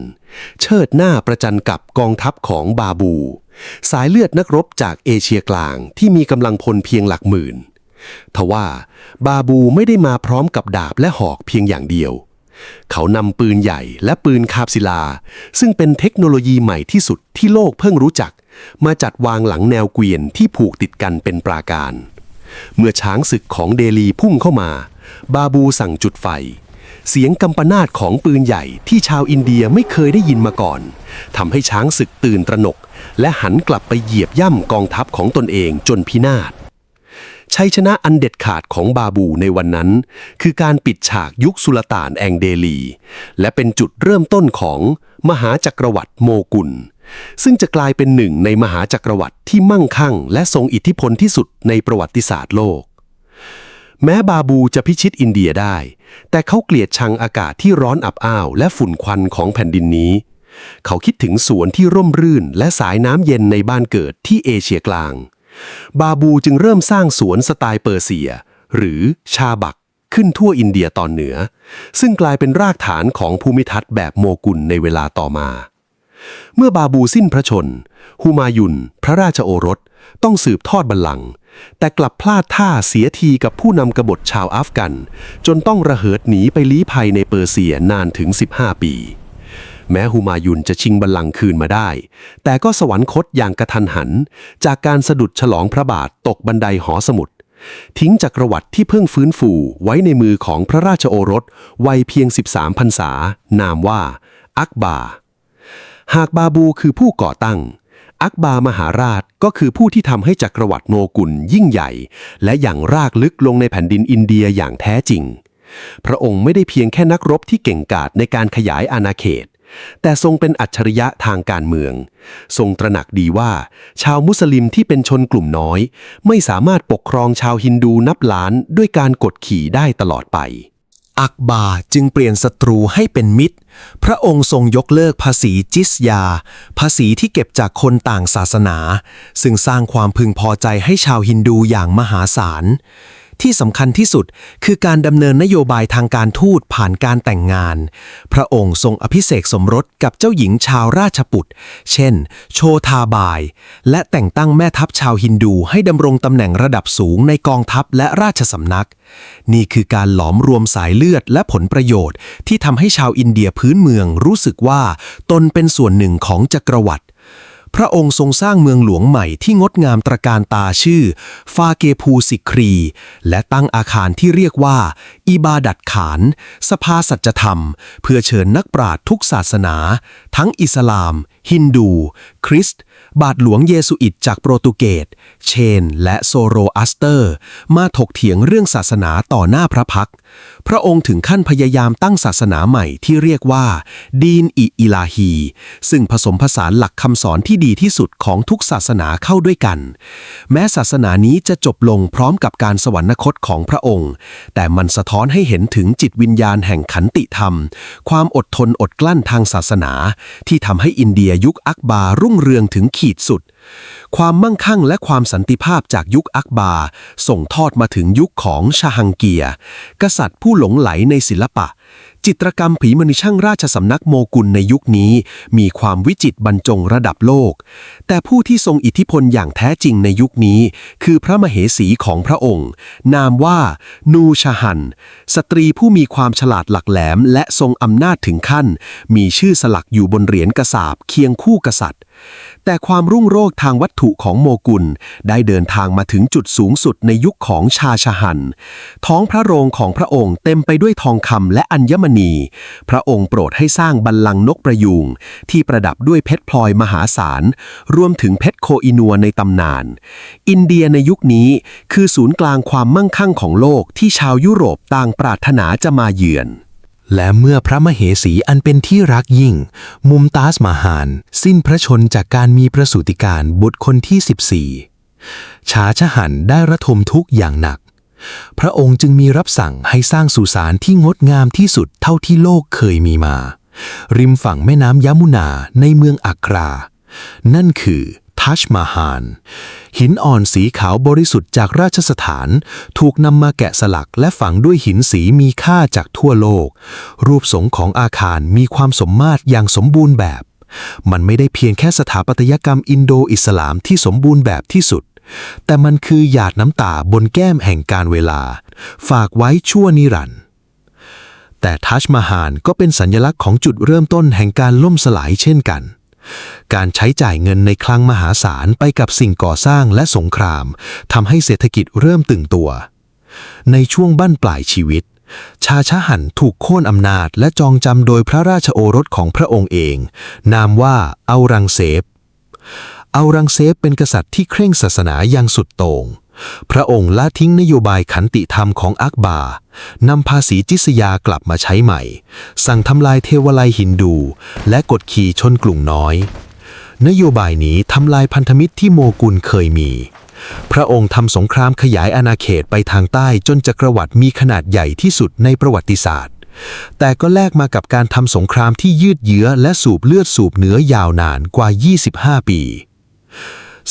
เชิดหน้าประจันกับกองทัพของบาบู สายเลือดนักรบจากเอเชียกลางที่มีกำลังพลเพียงหลักหมื่นทว่าบาบูไม่ได้มาพร้อมกับดาบและหอกเพียงอย่างเดียวเขานำปืนใหญ่และปืนคาบศิลาซึ่งเป็นเทคโนโลยีใหม่ที่สุดที่โลกเพิ่งรู้จักมาจัดวางหลังแนวเกวียนที่ผูกติดกันเป็นปราการเมื่อช้างศึกของเดลีพุ่งเข้ามาบาบูสั่งจุดไฟเสียงกำปนาตของปืนใหญ่ที่ชาวอินเดียไม่เคยได้ยินมาก่อนทำให้ช้างศึกตื่นตระหนกและหันกลับไปเหยียบย่ำกองทัพของตนเองจนพินาศชัยชนะอันเด็ดขาดของบาบูในวันนั้นคือการปิดฉากยุคสุลต่านแองเดลีและเป็นจุดเริ่มต้นของมหาจักรวรรดิโมกุลซึ่งจะกลายเป็นหนึ่งในมหาจักรวรรดิที่มั่งคั่งและทรงอิทธิพลที่สุดในประวัติศาสตร์โลกแม้บาบูจะพิชิตอินเดียได้แต่เขาเกลียดชังอากาศที่ร้อนอับอ้าวและฝุ่นควันของแผ่นดินนี้เขาคิดถึงสวนที่ร่มรื่นและสายน้ำเย็นในบ้านเกิดที่เอเชียกลางบาบูจึงเริ่มสร้างสวนสไตล์เปอร์เซียหรือชาบักขึ้นทั่วอินเดียตอนเหนือซึ่งกลายเป็นรากฐานของภูมิทัศน์แบบโมกุลในเวลาต่อมาเมื่อบาบูสิ้นพระชนฮูมายุนพระราชโอรสต้องสืบทอดบัลลังก์แต่กลับพลาดท่าเสียทีกับผู้นำกบฏชาวอัฟกันจนต้องระเหิดหนีไปลี้ภัยในเปอร์เซียนานถึง15 ปีแม้ฮูมายุนจะชิงบัลลังก์คืนมาได้แต่ก็สวรรคตอย่างกระทันหันจากการสะดุดฉลองพระบาทตกบันไดหอสมุดทิ้งจักรวรรดิที่เพิ่งฟื้นฟูไว้ในมือของพระราชโอรสวัยเพียง13 พรรษานามว่าอักบาหากบาบูคือผู้ก่อตั้งอักบามหาราชก็คือผู้ที่ทำให้จักรวรรดิโมกุลยิ่งใหญ่และอย่างรากลึกลงในแผ่นดินอินเดียอย่างแท้จริงพระองค์ไม่ได้เพียงแค่นักรบที่เก่งกาจในการขยายอาณาเขตแต่ทรงเป็นอัจฉริยะทางการเมืองทรงตระหนักดีว่าชาวมุสลิมที่เป็นชนกลุ่มน้อยไม่สามารถปกครองชาวฮินดูนับล้านด้วยการกดขี่ได้ตลอดไปอักบาจึงเปลี่ยนศัตรูให้เป็นมิตรพระองค์ทรงยกเลิกภาษีจิสยาภาษีที่เก็บจากคนต่างศาสนาซึ่งสร้างความพึงพอใจให้ชาวฮินดูอย่างมหาศาลที่สำคัญที่สุดคือการดำเนินนโยบายทางการทูตผ่านการแต่งงานพระองค์ทรงอภิเษกสมรสกับเจ้าหญิงชาวราชปุตรเช่นโชทาบายและแต่งตั้งแม่ทัพชาวฮินดูให้ดำรงตำแหน่งระดับสูงในกองทัพและราชสำนักนี่คือการหลอมรวมสายเลือดและผลประโยชน์ที่ทำให้ชาวอินเดียพื้นเมืองรู้สึกว่าตนเป็นส่วนหนึ่งของจักรวรรดิพระองค์ทรงสร้างเมืองหลวงใหม่ที่งดงามตระการตาชื่อฟาเกพูสิครีและตั้งอาคารที่เรียกว่าอิบาดัตขานสภาสัจธรรมเพื่อเชิญนักปราชญ์ทุกศาสนาทั้งอิสลามฮินดูคริสต์บาทหลวงเยสุอิตจากโปรตุเกสเชนและโซโรอัสเตอร์มาถกเถียงเรื่องศาสนาต่อหน้าพระพักตร์พระองค์ถึงขั้นพยายามตั้งศาสนาใหม่ที่เรียกว่าดีนอิลาฮีซึ่งผสมผสานหลักคำสอนที่ดีที่สุดของทุกศาสนาเข้าด้วยกันแม้ศาสนานี้จะจบลงพร้อมกับการสวรรคตของพระองค์แต่มันสะท้อนให้เห็นถึงจิตวิญญาณแห่งขันติธรรมความอดทนอดกลั้นทางศาสนาที่ทำให้อินเดียยุคอักบารุ่งเรืองถึงขีดสุดความมั่งคั่งและความสันติภาพจากยุคอักบาส่งทอดมาถึงยุคของชาฮังเกียร์กษัตริย์ผู้หลงไหลในศิลปะจิตรกรรมผีมณีช่างราชสำนักโมกุลในยุคนี้มีความวิจิตรบรรจงระดับโลกแต่ผู้ที่ทรงอิทธิพลอย่างแท้จริงในยุคนี้คือพระมเหสีของพระองค์นามว่านูชาฮันสตรีผู้มีความฉลาดหลักแหลมและทรงอำนาจถึงขั้นมีชื่อสลักอยู่บนเหรียญกษาปเคียงคู่กษัตริย์แต่ความรุ่งโรจน์ทางวัตถุของโมกุลได้เดินทางมาถึงจุดสูงสุดในยุคของชาชหันท้องพระโรงของพระองค์เต็มไปด้วยทองคำและอัญมณีพระองค์โปรดให้สร้างบัลลังก์นกประยูงที่ประดับด้วยเพชรพลอยมหาศาลรวมถึงเพชรโคอินัวในตำนานอินเดียในยุคนี้คือศูนย์กลางความมั่งคั่งของโลกที่ชาวยุโรปต่างปรารถนาจะมาเยือนและเมื่อพระมเหสีอันเป็นที่รักยิ่งมุมตาสมาฮานสิ้นพระชนจากการมีประสูติการบุตรคนที่14ชาชหันได้ระทมทุกข์อย่างหนักพระองค์จึงมีรับสั่งให้สร้างสุสานที่งดงามที่สุดเท่าที่โลกเคยมีมาริมฝั่งแม่น้ำยมุนาในเมืองอักรานั่นคือ ทัชมาฮาลหินอ่อนสีขาวบริสุทธิ์จากราชสถานถูกนำมาแกะสลักและฝังด้วยหินสีมีค่าจากทั่วโลกรูปทรงของอาคารมีความสมมาตรอย่างสมบูรณ์แบบมันไม่ได้เพียงแค่สถาปัตยกรรมอินโดอิสลามที่สมบูรณ์แบบที่สุดแต่มันคือหยาดน้ำตาบนแก้มแห่งการเวลาฝากไว้ชั่วนิรันดร์แต่ทัชมาฮาลก็เป็นสัญลักษณ์ของจุดเริ่มต้นแห่งการล่มสลายเช่นกันการใช้จ่ายเงินในคลังมหาศาลไปกับสิ่งก่อสร้างและสงครามทำให้เศรษฐกิจเริ่มตึงตัวในช่วงบั้นปลายชีวิตชาชะหันถูกโค่นอำนาจและจองจำโดยพระราชโอรสของพระองค์เองนามว่าอัลรังเซฟเป็นกษัตริย์ที่เคร่งศาสนาอย่างสุดโต่งพระองค์ละทิ้งนโยบายขันติธรรมของอักบาร์นำภาษีจิซยากลับมาใช้ใหม่สั่งทำลายเทวไลยฮินดูและกดขี่ชนกลุ่มน้อยนโยบายนี้ทำลายพันธมิตรที่โมกุลเคยมีพระองค์ทำสงครามขยายอาณาเขตไปทางใต้จนจักรวรรดิมีขนาดใหญ่ที่สุดในประวัติศาสตร์แต่ก็แลกมากับการทำสงครามที่ยืดเยื้อและสูบเลือดสูบเนื้อยาวนานกว่า25 ปี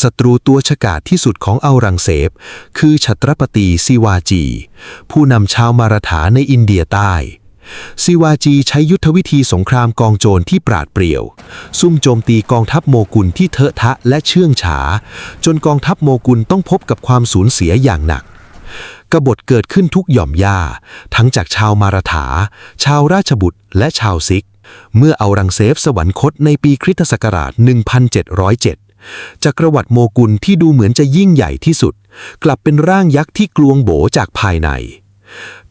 ศัตรูตัวฉกาจที่สุดของอัลรังเซฟคือฉัตรปตีซิวาจีผู้นำชาวมาราฐาในอินเดียใต้ซิวาจีใช้ยุทธวิธีสงครามกองโจรที่ปราดเปรี่ยวซุ่มโจมตีกองทัพโมกุลที่เทอะทะและเชื่องช้าจนกองทัพโมกุลต้องพบกับความสูญเสียอย่างหนักกบฏเกิดขึ้นทุกหย่อมหญ้าทั้งจากชาวมาราฐาชาวราชบุตรและชาวซิกเมื่ออัลรังเซฟสวรรคตในปีคริสตศักราช 1707 จักรวรรดิโมกุลที่ดูเหมือนจะยิ่งใหญ่ที่สุดกลับเป็นร่างยักษ์ที่กลวงโบจากภายใน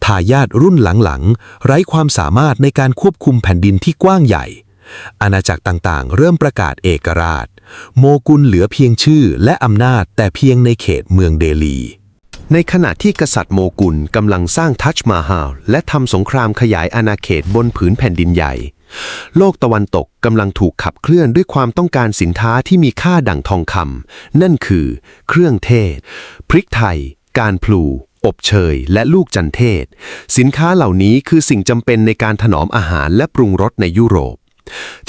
ทายาทรุ่นหลังๆไร้ความสามารถในการควบคุมแผ่นดินที่กว้างใหญ่อาณาจักรต่างๆเริ่มประกาศเอกราชโมกุลเหลือเพียงชื่อและอำนาจแต่เพียงในเขตเมืองเดลีในขณะที่กษัตริย์โมกุลกำลังสร้างทัชมาฮาลและทำสงครามขยายอาณาเขตบนผืนแผ่นดินใหญ่โลกตะวันตกกำลังถูกขับเคลื่อนด้วยความต้องการสินค้าที่มีค่าดั่งทองคำนั่นคือเครื่องเทศพริกไทยการพลูอบเชยและลูกจันเทศสินค้าเหล่านี้คือสิ่งจำเป็นในการถนอมอาหารและปรุงรสในยุโรป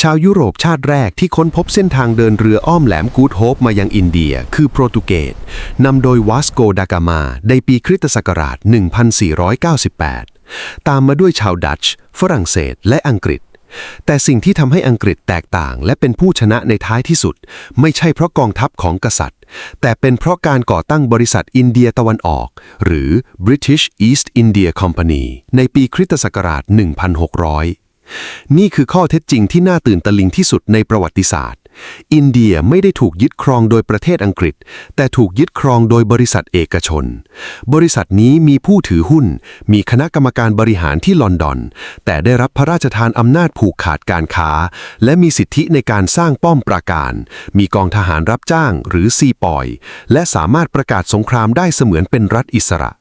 ชาวยุโรปชาติแรกที่ค้นพบเส้นทางเดินเรืออ้อมแหลมกูดโฮปมายังอินเดียคือโปรตุเกสนำโดยวาสโกดากามาในปีคริสตศักราช 1498 ตามมาด้วยชาวดัตช์ฝรั่งเศสและอังกฤษแต่สิ่งที่ทำให้อังกฤษแตกต่างและเป็นผู้ชนะในท้ายที่สุดไม่ใช่เพราะกองทัพของกษัตริย์แต่เป็นเพราะการก่อตั้งบริษัทอินเดียตะวันออกหรือ British East India Company ในปีคริสตศักราช 1600 นี่คือข้อเท็จจริงที่น่าตื่นตะลึงที่สุดในประวัติศาสตร์อินเดียไม่ได้ถูกยึดครองโดยประเทศอังกฤษแต่ถูกยึดครองโดยบริษัทเอกชนบริษัทนี้มีผู้ถือหุ้นมีคณะกรรมการบริหารที่ลอนดอนแต่ได้รับพระราชทานอำนาจผูกขาดการค้าและมีสิทธิในการสร้างป้อมปราการมีกองทหารรับจ้างหรือซีปอยและสามารถประกาศสงครามได้เสมือนเป็นรัฐอิสระ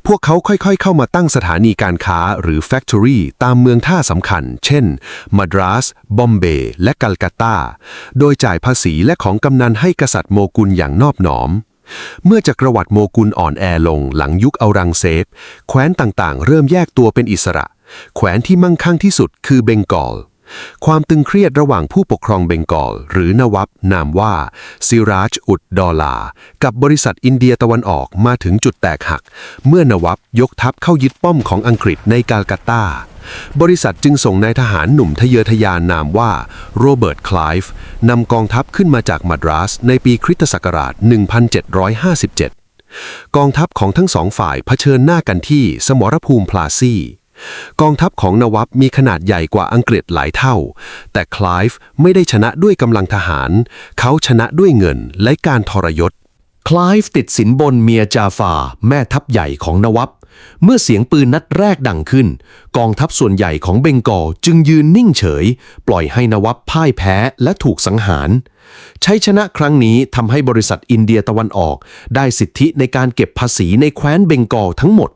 พวกเขาค่อยๆเข้ามาตั้งสถานีการค้าหรือ Factory ตามเมืองท่าสำคัญเช่นมาดรัสบอมเบย์และกัลกัตตาโดยจ่ายภาษีและของกำนันให้กษัตริย์โมกุลอย่างนอบน้อมเมื่อจักรวรรดิโมกุลอ่อนแอลงหลังยุคอัลรังเซฟแคว้นต่างๆเริ่มแยกตัวเป็นอิสระแคว้นที่มั่งคั่งที่สุดคือเบงกอลความตึงเครียดระหว่างผู้ปกครองเบงกอลหรือนวับนามว่าซิราจอุดดอลากับบริษัทอินเดียตะวันออกมาถึงจุดแตกหักเมื่อนวับยกทัพเข้ายึดป้อมของอังกฤษในกาลกัตตาบริษัทจึงส่งนายทหารหนุ่มทะเยอทะยานนามว่าโรเบิร์ตคไลฟ์นำกองทัพขึ้นมาจากมาดรัสในปีคริสตศักราช 1757 กองทัพของทั้งสองฝ่ายเผชิญหน้ากันที่สมรภูมิพลาซี่กองทัพของนวับมีขนาดใหญ่กว่าอังกฤษหลายเท่าแต่คไลฟ์ไม่ได้ชนะด้วยกำลังทหารเขาชนะด้วยเงินและการทรยศคไลฟ์ติดสินบนเมียจาฟาแม่ทัพใหญ่ของนวับเมื่อเสียงปืนนัดแรกดังขึ้นกองทัพส่วนใหญ่ของเบงกอลจึงยืนนิ่งเฉยปล่อยให้นวับพ่ายแพ้และถูกสังหารชัยชนะครั้งนี้ทำให้บริษัทอินเดียตะวันออกได้สิทธิในการเก็บภาษีในแคว้นเบงกอลทั้งหมด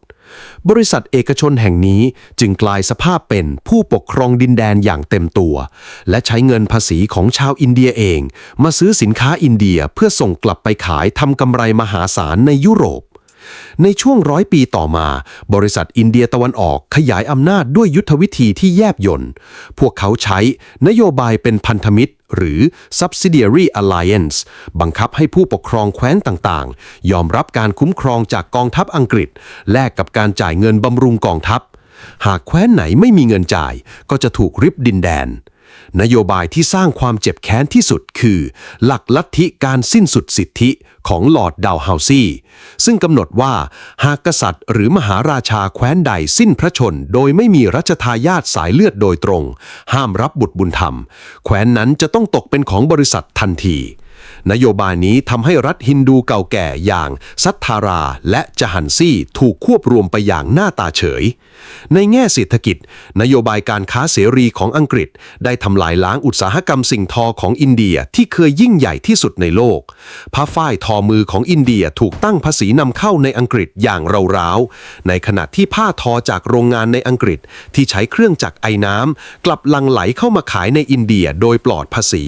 บริษัทเอกชนแห่งนี้จึงกลายสภาพเป็นผู้ปกครองดินแดนอย่างเต็มตัวและใช้เงินภาษีของชาวอินเดียเองมาซื้อสินค้าอินเดียเพื่อส่งกลับไปขายทำกำไรมหาศาลในยุโรปในช่วง100 ปีต่อมาบริษัทอินเดียตะวันออกขยายอำนาจด้วยยุทธวิธีที่แยบยลพวกเขาใช้นโยบายเป็นพันธมิตร หรือ Subsidiary Alliance บังคับให้ผู้ปกครองแคว้นต่างๆ ยอมรับการคุ้มครองจากกองทัพอังกฤษแลกกับการจ่ายเงินบำรุงกองทัพหากแคว้นไหนไม่มีเงินจ่ายก็จะถูกริบดินแดนนโยบายที่สร้างความเจ็บแค้นที่สุดคือหลักลัทธิการสิ้นสุดสิทธิของลอร์ดดัลเฮาซีซึ่งกำหนดว่าหากกษัตริย์หรือมหาราชาแคว้นใดสิ้นพระชนโดยไม่มีรัชทายาทสายเลือดโดยตรงห้ามรับบุตรบุญธรรมแคว้นนั้นจะต้องตกเป็นของบริษัททันทีนโยบายนี้ทำให้รัฐฮินดูเก่าแก่อย่างซัตทาราและจหันซีถูกควบรวมไปอย่างหน้าตาเฉยในแง่เศรษฐกิจนโยบายการค้าเสรีของอังกฤษได้ทำลายล้างอุตสาหกรรมสิ่งทอของอินเดียที่เคยยิ่งใหญ่ที่สุดในโลกผ้าฝ้ายทอมือของอินเดียถูกตั้งภาษีนำเข้าในอังกฤษอย่างร้าวๆในขณะที่ผ้าทอจากโรงงานในอังกฤษที่ใช้เครื่องจักรไอน้ำกลับลังไหลเข้ามาขายในอินเดียโดยปลอดภาษี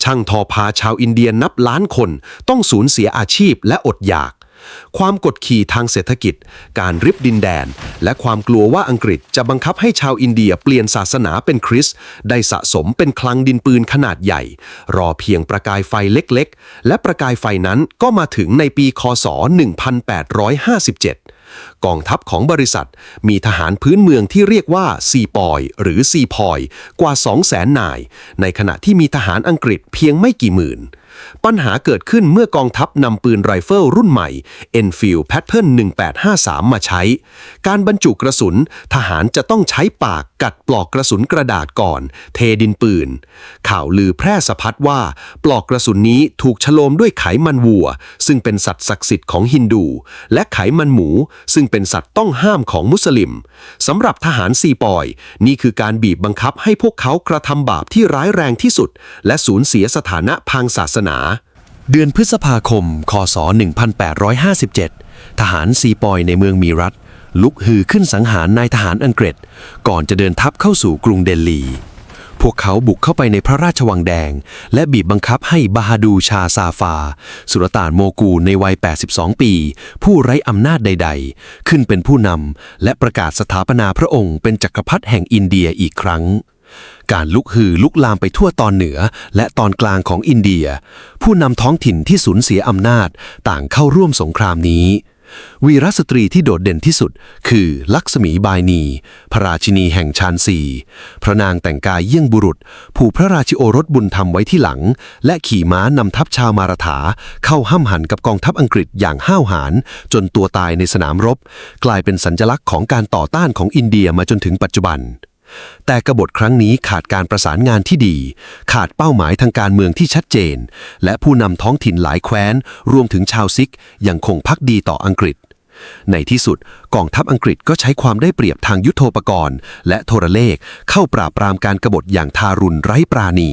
ช่างทอผ้าชาวอินเดียนับล้านคนต้องสูญเสียอาชีพและอดอยากความกดขี่ทางเศรษฐกิจการริบดินแดนและความกลัวว่าอังกฤษจะบังคับให้ชาวอินเดียเปลี่ยนศาสนาเป็นคริสต์ได้สะสมเป็นคลังดินปืนขนาดใหญ่รอเพียงประกายไฟเล็กๆและประกายไฟนั้นก็มาถึงในปีค.ศ. 1857กองทัพของบริษัทมีทหารพื้นเมืองที่เรียกว่าซีปอยหรือซีพอยกว่า 200,000 นายในขณะที่มีทหารอังกฤษเพียงไม่กี่หมื่นปัญหาเกิดขึ้นเมื่อกองทัพนำปืนไรเฟิลรุ่นใหม่ Enfield Pattern 1853 มาใช้การบรรจุกระสุนทหารจะต้องใช้ปากกัดปลอกกระสุนกระดาษก่อนเทดินปืนข่าวลือแพร่สะพัดว่าปลอกกระสุนนี้ถูกฉโลมด้วยไขมันวัวซึ่งเป็นสัตว์ศักดิ์สิทธิ์ของฮินดูและไขมันหมูซึ่งเป็นสัตว์ต้องห้ามของมุสลิมสำหรับทหารซีปอยนี่คือการบีบบังคับให้พวกเขากระทำบาปที่ร้ายแรงที่สุดและสูญเสียสถานะทางศาสนาเดือนพฤษภาคม ค.ศ. 1857 ทหารซีปอยในเมืองมีรัตลุกฮือขึ้นสังหารนายทหารอังกฤษก่อนจะเดินทัพเข้าสู่กรุงเดลี พวกเขาบุกเข้าไปในพระราชวังแดงและบีบบังคับให้บาฮาดูชาซาฟาสุลต่านโมกูลในวัย 82 ปี ผู้ไร้อำนาจใดๆ ขึ้นเป็นผู้นำและประกาศสถาปนาพระองค์เป็นจักรพรรดิแห่งอินเดียอีกครั้งการลุกฮือลุกลามไปทั่วตอนเหนือและตอนกลางของอินเดียผู้นำท้องถิ่นที่สูญเสียอำนาจต่างเข้าร่วมสงครามนี้วีรสตรีที่โดดเด่นที่สุดคือลักษมีบายนีพระราชินีแห่งชานซีพระนางแต่งกายเยี่ยงบุรุษผูกพระราชิโอรสบุญธรรมไว้ที่หลังและขี่ม้านำทัพชาวมาราถาเข้าห้ำหันกับกองทัพอังกฤษอย่างห้าวหาญจนตัวตายในสนามรบกลายเป็นสัญลักษณ์ของการต่อต้านของอินเดียมาจนถึงปัจจุบันแต่กบฏครั้งนี้ขาดการประสานงานที่ดีขาดเป้าหมายทางการเมืองที่ชัดเจนและผู้นำท้องถิ่นหลายแคว้นรวมถึงชาวซิกยังคงภักดีต่ออังกฤษในที่สุดกองทัพอังกฤษก็ใช้ความได้เปรียบทางยุทโธปกรณ์และโทรเลขเข้าปราบปรามการกบฏอย่างทารุณไร้ปราณี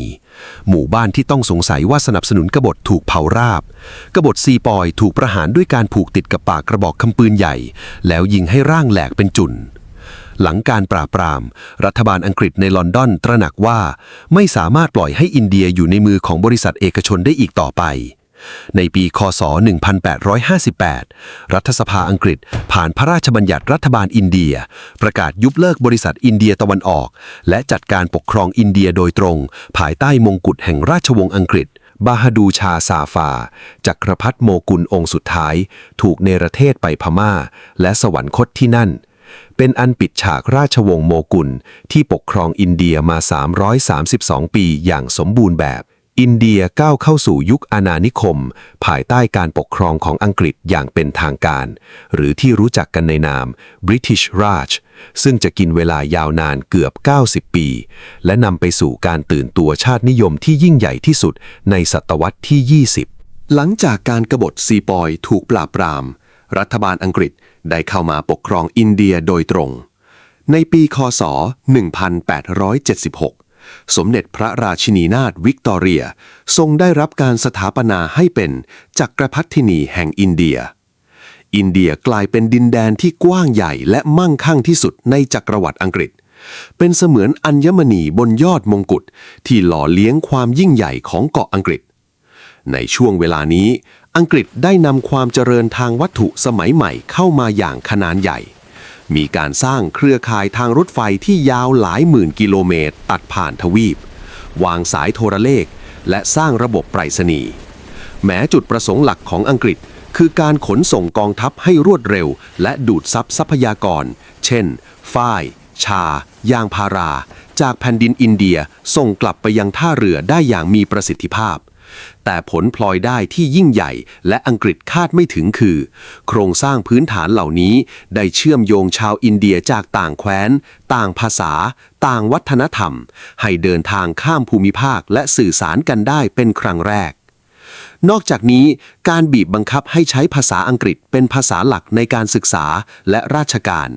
หมู่บ้านที่ต้องสงสัยว่าสนับสนุนกบฏถูกเผาราบกบฏซีปอยถูกประหารด้วยการผูกติดกับปากกระบอกคำปืนใหญ่แล้วยิงให้ร่างแหลกเป็นจุนหลังการปราบปรามรัฐบาลอังกฤษในลอนดอนตระหนักว่าไม่สามารถปล่อยให้อินเดียอยู่ในมือของบริษัทเอกชนได้อีกต่อไปในปีค.ศ. 1858 รัฐสภาอังกฤษผ่านพระราชบัญญัติรัฐบาลอินเดียประกาศยุบเลิกบริษัทอินเดียตะวันออกและจัดการปกครองอินเดียโดยตรงภายใต้มงกุฎแห่งราชวงศ์อังกฤษบาฮาดูชาซาฟาจักรพรรดิโมกุลองค์สุดท้ายถูกเนรเทศไปพม่าและสวรรคตที่นั่นเป็นอันปิดฉากราชวงศ์โมกุลที่ปกครองอินเดียมา332 ปีอย่างสมบูรณ์แบบอินเดียก้าวเข้าสู่ยุคอาณานิคมภายใต้การปกครองของอังกฤษอย่างเป็นทางการหรือที่รู้จักกันในนาม British Raj ซึ่งจะกินเวลายาวนานเกือบ90 ปีและนำไปสู่การตื่นตัวชาตินิยมที่ยิ่งใหญ่ที่สุดในศตวรรษที่ 20หลังจากการกบฏซีปอยถูกปราบปรามรัฐบาลอังกฤษได้เข้ามาปกครองอินเดียโดยตรงในปีค.ศ. 1876สมเด็จพระราชินีนาถวิกตอเรียทรงได้รับการสถาปนาให้เป็นจักรพรรดินีแห่งอินเดียอินเดียกลายเป็นดินแดนที่กว้างใหญ่และมั่งคั่งที่สุดในจักรวรรดิอังกฤษเป็นเสมือนอัญมณีบนยอดมงกุฎที่หล่อเลี้ยงความยิ่งใหญ่ของเกาะอังกฤษในช่วงเวลานี้อังกฤษได้นำความเจริญทางวัตถุสมัยใหม่เข้ามาอย่างขนาดใหญ่มีการสร้างเครือข่ายทางรถไฟที่ยาวหลายหมื่นกิโลเมตรตัดผ่านทวีป วางสายโทรเลขและสร้างระบบไปรษณีย์แม้จุดประสงค์หลักของอังกฤษคือการขนส่งกองทัพให้รวดเร็วและดูดซับทรัพยากรเช่นฝ้ายชายางพาราจากแผ่นดินอินเดียส่งกลับไปยังท่าเรือได้อย่างมีประสิทธิภาพแต่ผลพลอยได้ที่ยิ่งใหญ่และอังกฤษคาดไม่ถึงคือโครงสร้างพื้นฐานเหล่านี้ได้เชื่อมโยงชาวอินเดียจากต่างแคว้นต่างภาษาต่างวัฒนธรรมให้เดินทางข้ามภูมิภาคและสื่อสารกันได้เป็นครั้งแรกนอกจากนี้การบีบบังคับให้ใช้ภาษาอังกฤษเป็นภาษาหลักในการศึกษาและราชการ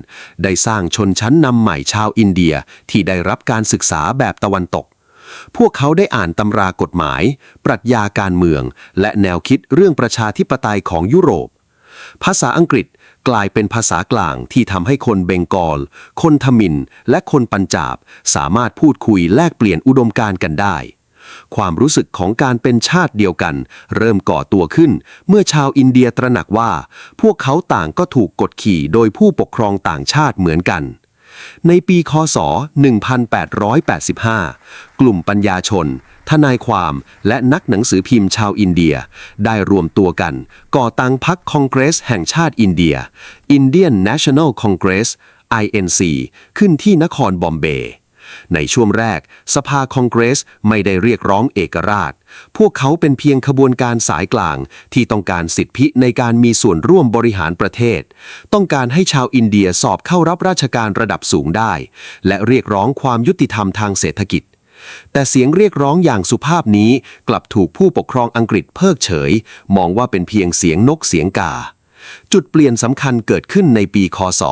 ได้สร้างชนชั้นนำใหม่ชาวอินเดียที่ได้รับการศึกษาแบบตะวันตกพวกเขาได้อ่านตำรากฎหมายปรัชญาการเมืองและแนวคิดเรื่องประชาธิปไตยของยุโรปภาษาอังกฤษกลายเป็นภาษากลางที่ทำให้คนเบงกอลคนทมิฬและคนปัญจาบสามารถพูดคุยแลกเปลี่ยนอุดมการณ์กันได้ความรู้สึกของการเป็นชาติเดียวกันเริ่มก่อตัวขึ้นเมื่อชาวอินเดียตระหนักว่าพวกเขาต่างก็ถูกกดขี่โดยผู้ปกครองต่างชาติเหมือนกันในปีค.ศ. 1885 กลุ่มปัญญาชนทนายความและนักหนังสือพิมพ์ชาวอินเดียได้รวมตัวกันก่อตั้งพรรคคองเกรสแห่งชาติอินเดีย Indian National Congress INC ขึ้นที่นครบอมเบย์ในช่วงแรกสภาคองเกรสไม่ได้เรียกร้องเอกราชพวกเขาเป็นเพียงขบวนการสายกลางที่ต้องการสิทธิในการมีส่วนร่วมบริหารประเทศต้องการให้ชาวอินเดียสอบเข้ารับราชการระดับสูงได้และเรียกร้องความยุติธรรมทางเศรษฐกิจแต่เสียงเรียกร้องอย่างสุภาพนี้กลับถูกผู้ปกครองอังกฤษเพิกเฉยมองว่าเป็นเพียงเสียงนกเสียงกาจุดเปลี่ยนสำคัญเกิดขึ้นในปีค.ศ.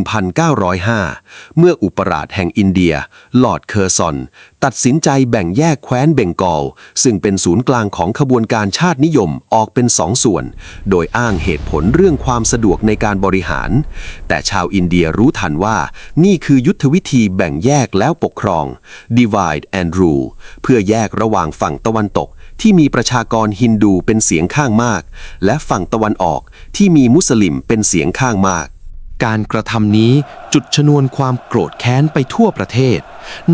1905 เมื่ออุปราชแห่งอินเดียลอร์ดเคอร์ซอนตัดสินใจแบ่งแยกแคว้นเบงกอลซึ่งเป็นศูนย์กลางของขบวนการชาตินิยมออกเป็น2 ส่วนโดยอ้างเหตุผลเรื่องความสะดวกในการบริหารแต่ชาวอินเดียรู้ทันว่านี่คือยุทธวิธีแบ่งแยกแล้วปกครอง divide and rule เพื่อแยกระหว่างฝั่งตะวันตกที่มีประชากรฮินดูเป็นเสียงข้างมากและฝั่งตะวันออกที่มีมุสลิมเป็นเสียงข้างมากการกระทำนี้จุดชนวนความโกรธแค้นไปทั่วประเทศ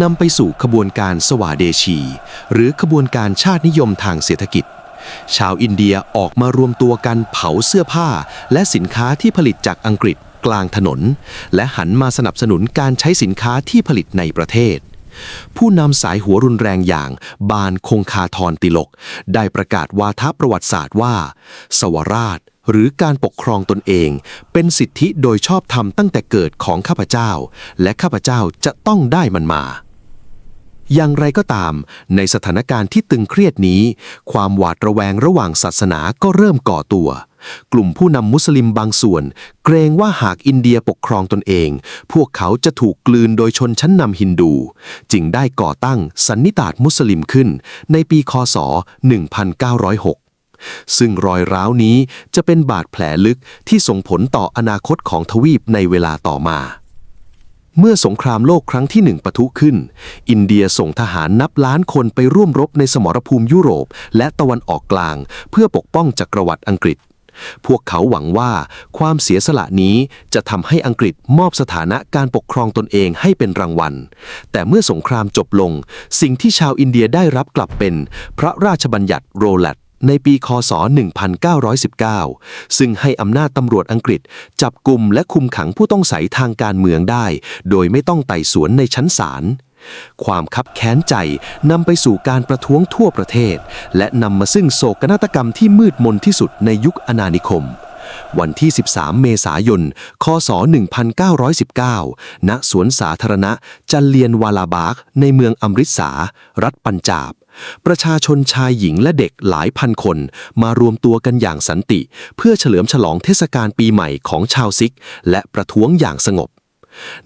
นำไปสู่ขบวนการสวาเดชีหรือขบวนการชาตินิยมทางเศรษฐกิจชาวอินเดียออกมารวมตัวกันเผาเสื้อผ้าและสินค้าที่ผลิตจากอังกฤษกลางถนนและหันมาสนับสนุนการใช้สินค้าที่ผลิตในประเทศผู้นำสายหัวรุนแรงอย่างบานคงคาทรติลกได้ประกาศวาทประวัติศาสตร์ว่าสวราชหรือการปกครองตนเองเป็นสิทธิโดยชอบธรรมตั้งแต่เกิดของข้าพเจ้าและข้าพเจ้าจะต้องได้มันมาอย่างไรก็ตามในสถานการณ์ที่ตึงเครียดนี้ความหวาดระแวงระหว่างศาสนาก็เริ่มก่อตัวกลุ่มผู้นำมุสลิมบางส่วนเกรงว่าหากอินเดียปกครองตนเองพวกเขาจะถูกกลืนโดยชนชั้นนำฮินดูจึงได้ก่อตั้งสันนิบาตมุสลิมขึ้นในปีค.ศ. 1906ซึ่งรอยร้าวนี้จะเป็นบาดแผลลึกที่ส่งผลต่ออนาคตของทวีปในเวลาต่อมาเมื่อสงครามโลกครั้งที่1ปะทุขึ้นอินเดียส่งทหารนับล้านคนไปร่วมรบในสมรภูมิยุโรปและตะวันออกกลางเพื่อปกป้องจักรวรรดิอังกฤษพวกเขาหวังว่าความเสียสละนี้จะทำให้อังกฤษมอบสถานะการปกครองตนเองให้เป็นรางวัลแต่เมื่อสงครามจบลงสิ่งที่ชาวอินเดียได้รับกลับเป็นพระราชบัญญัติโรแลตในปีค.ศ. 1919 ซึ่งให้อำนาจตำรวจอังกฤษจับกุมและคุมขังผู้ต้องสัยทางการเมืองได้โดยไม่ต้องไต่สวนในชั้นศาลความคับแค้นใจนำไปสู่การประท้วงทั่วประเทศและนำมาซึ่งโศกนาฏกรรมที่มืดมนที่สุดในยุคอาณานิคมวันที่ 13 เมษายน ค.ศ. 1919 ณ สวนสาธารณะจัลเลียนวาลาบาഗ്ในเมืองอมริตสารัฐปัญจาบประชาชนชายหญิงและเด็กหลายพันคนมารวมตัวกันอย่างสันติเพื่อเฉลิมฉลองเทศกาลปีใหม่ของชาวซิกและประท้วงอย่างสงบ